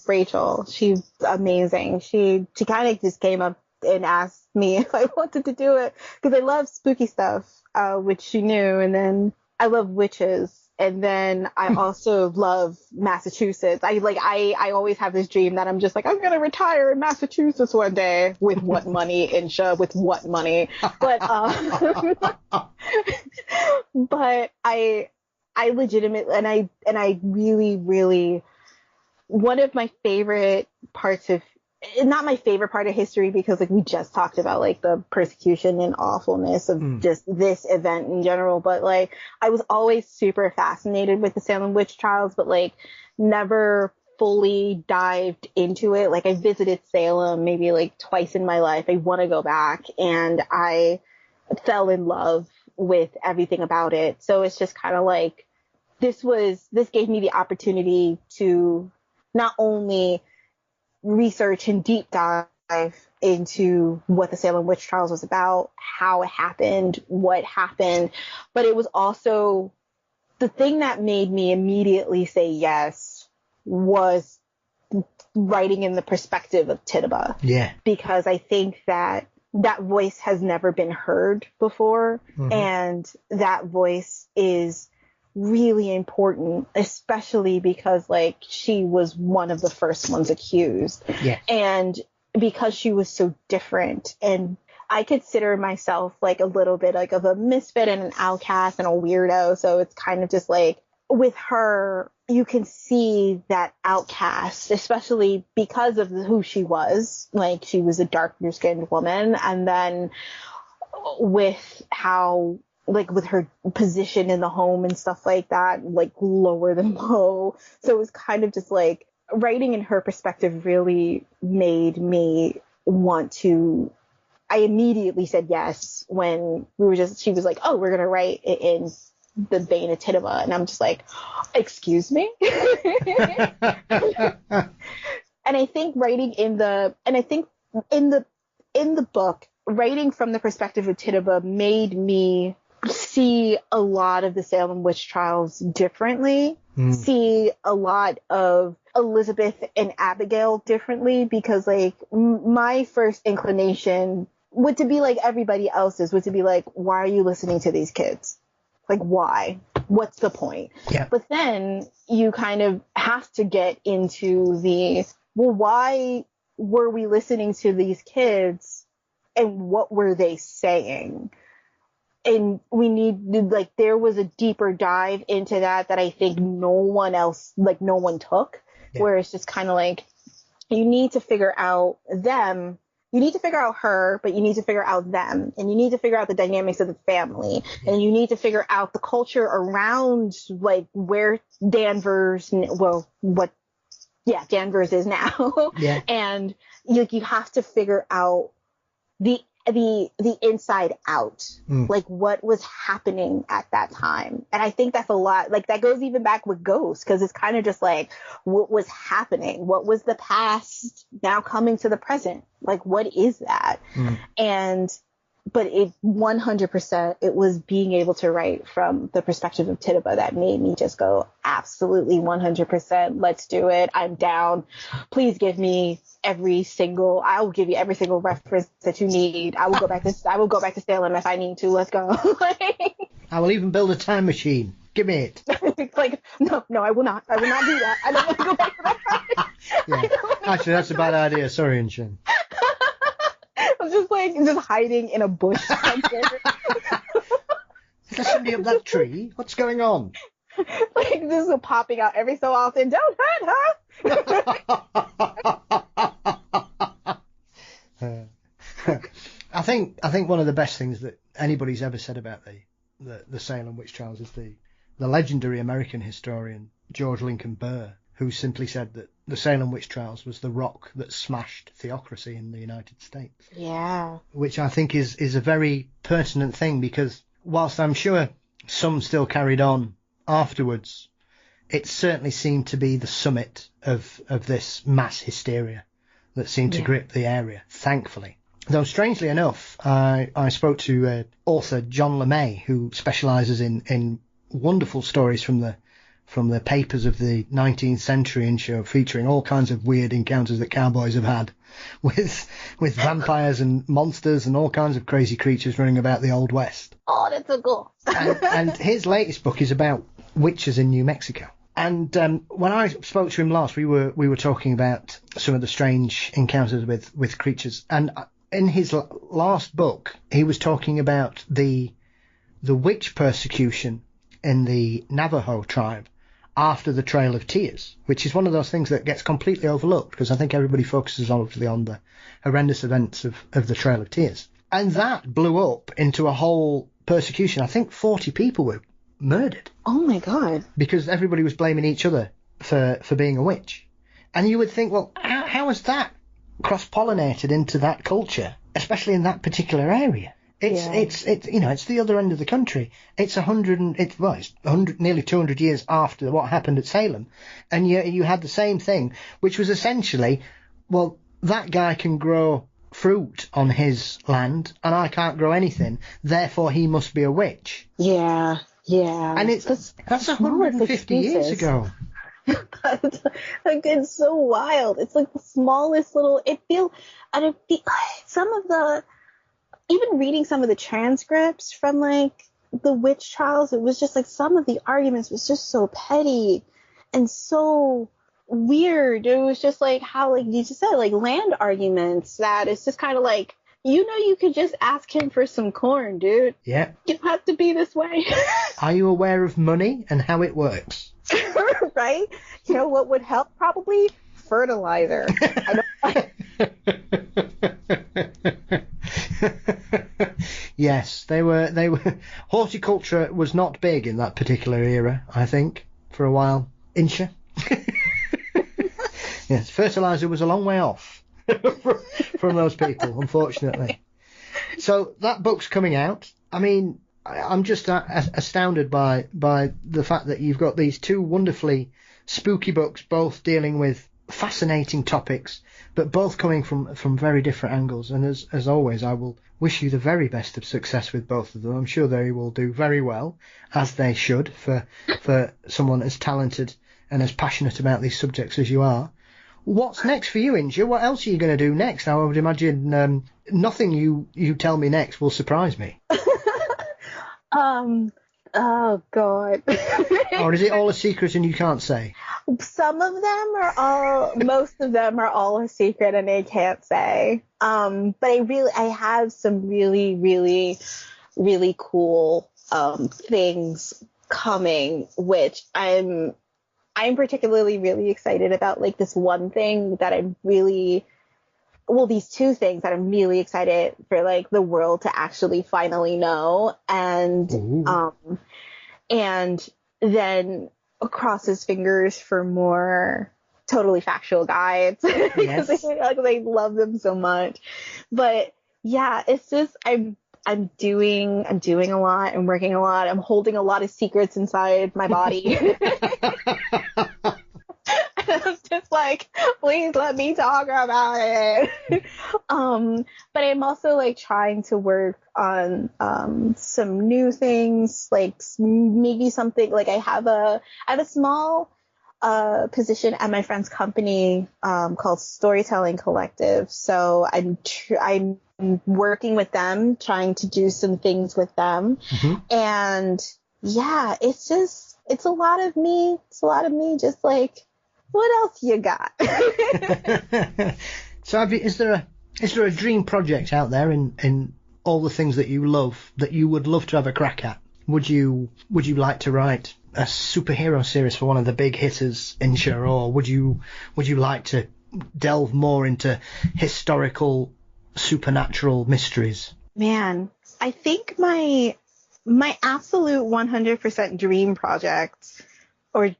Rachel. She's amazing. She kind of just came up and asked me if I wanted to do it because I love spooky stuff, which she knew, and then I love witches. And then I also love Massachusetts. I always have this dream that I'm just like, I'm going to retire in Massachusetts one day. With what money, Insha? With what money? But but I legitimately, and I really, really, one of my favorite parts of, not my favorite part of history, because like we just talked about like the persecution and awfulness of just this event in general, but like I was always super fascinated with the Salem Witch Trials, but like never fully dived into it. Like I visited Salem maybe like twice in my life. I want to go back, and I fell in love with everything about it. So it's just kind of like this gave me the opportunity to not only research and deep dive into what the Salem Witch Trials was about, how it happened, what happened, but it was also the thing that made me immediately say yes was writing in the perspective of Tituba. Yeah. Because I think that voice has never been heard before, and that voice is really important, especially because like she was one of the first ones accused. Yeah. And because she was so different, and I consider myself like a little bit like of a misfit and an outcast and a weirdo. So it's kind of just like with her, you can see that outcast, especially because of who she was. Like she was a darker skinned woman. And then with how, like with her position in the home and stuff like that, like lower than low. So it was kind of just like writing in her perspective really made me want to, I immediately said yes when she was like, oh, we're going to write it in the vein of Tituba. And I'm just like, excuse me? And I think in the book, writing from the perspective of Tituba made me see a lot of the Salem Witch Trials differently, see a lot of Elizabeth and Abigail differently, because like my first inclination would to be like everybody else's, would to be like, why are you listening to these kids? Like, why? What's the point? Yeah. But then you kind of have to get into well, why were we listening to these kids and what were they saying? And we need, like, there was a deeper dive into that I think no one took, where it's just kind of like, you need to figure out them. You need to figure out her, but you need to figure out them, and you need to figure out the dynamics of the family, and you need to figure out the culture around like where Danvers is now. Yeah. And you have to figure out the inside out, like what was happening at that time. And I think that's a lot, like that goes even back with Ghost, because it's kind of just like, what was happening? What was the past now coming to the present? Like, what is that? But it 100%, it was being able to write from the perspective of Tituba that made me just go, absolutely 100%, let's do it. I'm down. Please give me I will give you every single reference that you need. I will go back to Salem if I need to. Let's go. I will even build a time machine. Give me it. Like, no, I will not. I will not do that. I don't want to go back to that time. Yeah. Actually, that's a bad idea. Sorry, Insha. I was just hiding in a bush. Is there somebody up that tree? What's going on? Like, this is popping out every so often. Don't hurt her. I think one of the best things that anybody's ever said about the Salem Witch Trials is the legendary American historian George Lincoln Burr, who simply said that the Salem Witch Trials was the rock that smashed theocracy in the United States. Yeah. Which I think is a very pertinent thing, because whilst I'm sure some still carried on afterwards, it certainly seemed to be the summit of this mass hysteria that seemed to grip the area, thankfully. Though, strangely enough, I spoke to author John LeMay, who specialises in wonderful stories from the papers of the 19th century, and show featuring all kinds of weird encounters that cowboys have had with vampires and monsters and all kinds of crazy creatures running about the Old West. Oh, that's so cool. and his latest book is about witches in New Mexico. And when I spoke to him last, we were talking about some of the strange encounters with creatures. And in his last book, he was talking about the witch persecution in the Navajo tribe after the Trail of Tears, which is one of those things that gets completely overlooked, because I think everybody focuses obviously on the horrendous events of the Trail of Tears. And that blew up into a whole persecution. I think 40 people were murdered. Oh my God. Because everybody was blaming each other for being a witch. And you would think, well, how has that cross-pollinated into that culture, especially in that particular area? It's the other end of the country. It's nearly 200 years after what happened at Salem, and yet you had the same thing, which was essentially, well, that guy can grow fruit on his land, and I can't grow anything. Therefore, he must be a witch. Yeah. And that's 150 years ago. Like, it's so wild. It's like the smallest little. Even reading some of the transcripts from like the witch trials, it was just like some of the arguments was just so petty and so weird. It was just like how, like you just said, like land arguments that it's just kind of like, you could just ask him for some corn, dude. Yeah. You don't have to be this way. Are you aware of money and how it works? Right? You know what would help? Probably fertilizer. Yes, they were. Horticulture was not big in that particular era, I think, for a while. Insha. Yes, fertilizer was a long way off from those people, unfortunately. So that book's coming out. I mean, I'm just astounded by the fact that you've got these two wonderfully spooky books, both dealing with fascinating topics, but both coming from very different angles. And as always, I will wish you the very best of success with both of them. I'm sure they will do very well, as they should, for someone as talented and as passionate about these subjects as you are. What's next for you, Insha? What else are you going to do next? I would imagine nothing you tell me next will surprise me. Oh God. Or is it all a secret and you can't say? Most of them are all a secret and I can't say. But I have some really, really, really cool things coming, which I'm particularly really excited about. Like this one thing that these two things that I'm really excited for, like the world to actually finally know, and then cross his fingers for more totally factual guides because I love them so much. But yeah, it's just I'm doing a lot. I'm working a lot. I'm holding a lot of secrets inside my body. I'm just like, please let me talk about it. But I'm also like trying to work on some new things, like maybe something like I have a small position at my friend's company called Storytelling Collective. So I'm working with them, trying to do some things with them. And yeah, it's a lot of me. It's a lot of me just like, what else you got? So is there a dream project out there in all the things that you love that you would love to have a crack at? Would you like to write a superhero series for one of the big hitters, Insha, or would you like to delve more into historical supernatural mysteries? Man, I think my absolute 100% dream project, or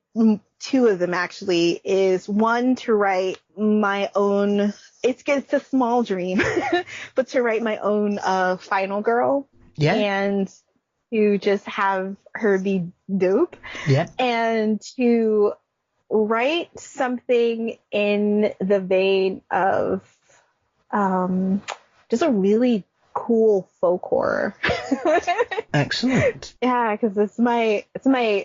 two of them actually, is one to write my own, it's a small dream, but to write my own Final Girl. Yeah. And to just have her be dope. Yeah. And to write something in the vein of just a really cool folk horror. Excellent. Yeah, because it's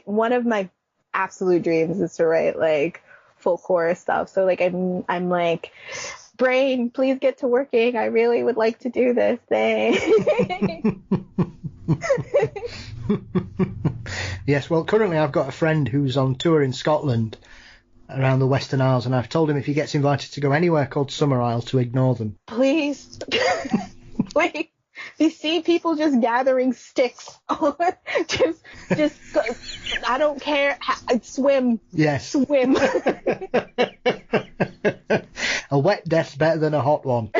one of my absolute dreams is to write like folk horror stuff. So like I'm like, brain, please get to working. I really would like to do this thing. Yes, well, currently I've got a friend who's on tour in Scotland around the Western Isles, and I've told him if he gets invited to go anywhere called Summer Isle to ignore them. Please. Please. You see people just gathering sticks. just I don't care. Swim. Yes. Swim. A wet death's better than a hot one.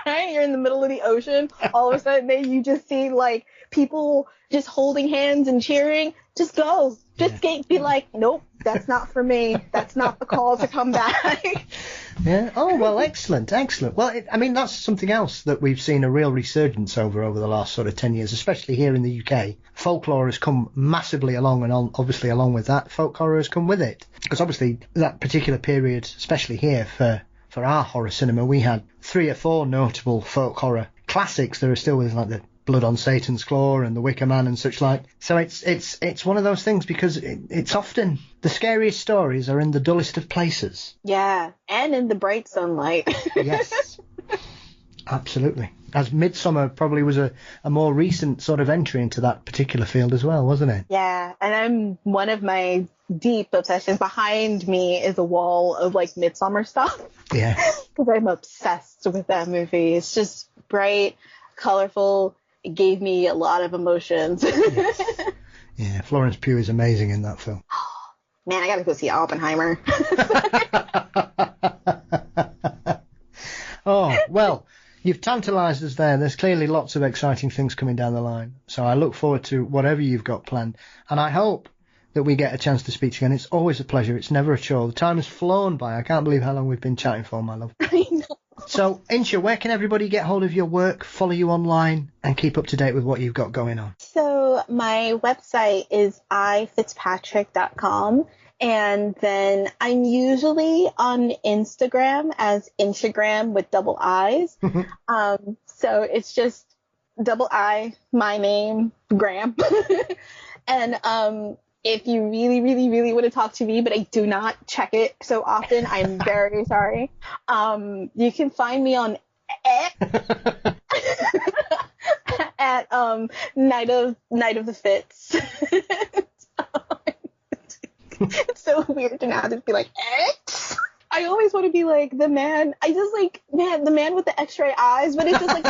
Right? You're in the middle of the ocean. All of a sudden, you just see like people just holding hands and cheering. Just go. Just be like, nope, that's not for me. That's not the call to come back. Yeah. Oh, well, excellent. Well, I mean, that's something else that we've seen a real resurgence over the last sort of 10 years, especially here in the UK. Folklore has come massively along, and obviously along with that, folk horror has come with it. Because obviously that particular period, especially here for our horror cinema, we had 3 or 4 notable folk horror classics. There are still with like the Blood on Satan's Claw and The Wicker Man and such like. So it's one of those things, because it's often the scariest stories are in the dullest of places. Yeah, and in the bright sunlight. Yes. Absolutely. As Midsummer probably was a more recent sort of entry into that particular field as well, wasn't it? Yeah, and one of my deep obsessions behind me is a wall of like Midsummer stuff. Yeah. Because I'm obsessed with that movie. It's just bright, colorful. It gave me a lot of emotions. Yes. Yeah, Florence Pugh is amazing in that film. Man, I gotta go see Oppenheimer. Oh, well, you've tantalised us there. There's clearly lots of exciting things coming down the line. So I look forward to whatever you've got planned. And I hope that we get a chance to speak again. It's always a pleasure. It's never a chore. The time has flown by. I can't believe how long we've been chatting for, my love. I know. So, Insha, where can everybody get hold of your work, follow you online, and keep up to date with what you've got going on? So my website is ifitzpatrick.com. And then I'm usually on Instagram as Instagram with double I's. So it's just double I, my name, Graham. And if you really, really, really want to talk to me, but I do not check it so often, I'm very sorry. You can find me on at Night of the Fitz. It's so weird to now just be like, X? I always want to be like the man. I just like, man, the man with the x-ray eyes, but it's just like,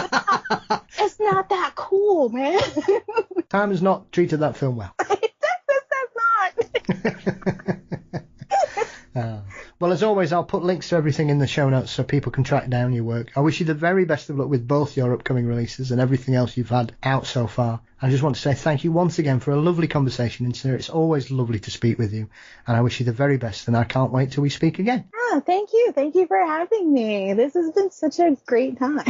it's not that cool, man. Time has not treated that film well. That's not. Well, as always, I'll put links to everything in the show notes so people can track down your work. I wish you the very best of luck with both your upcoming releases and everything else you've had out so far. I just want to say thank you once again for a lovely conversation, and sir, it's always lovely to speak with you. And I wish you the very best, and I can't wait till we speak again. Thank you. Thank you for having me. This has been such a great time.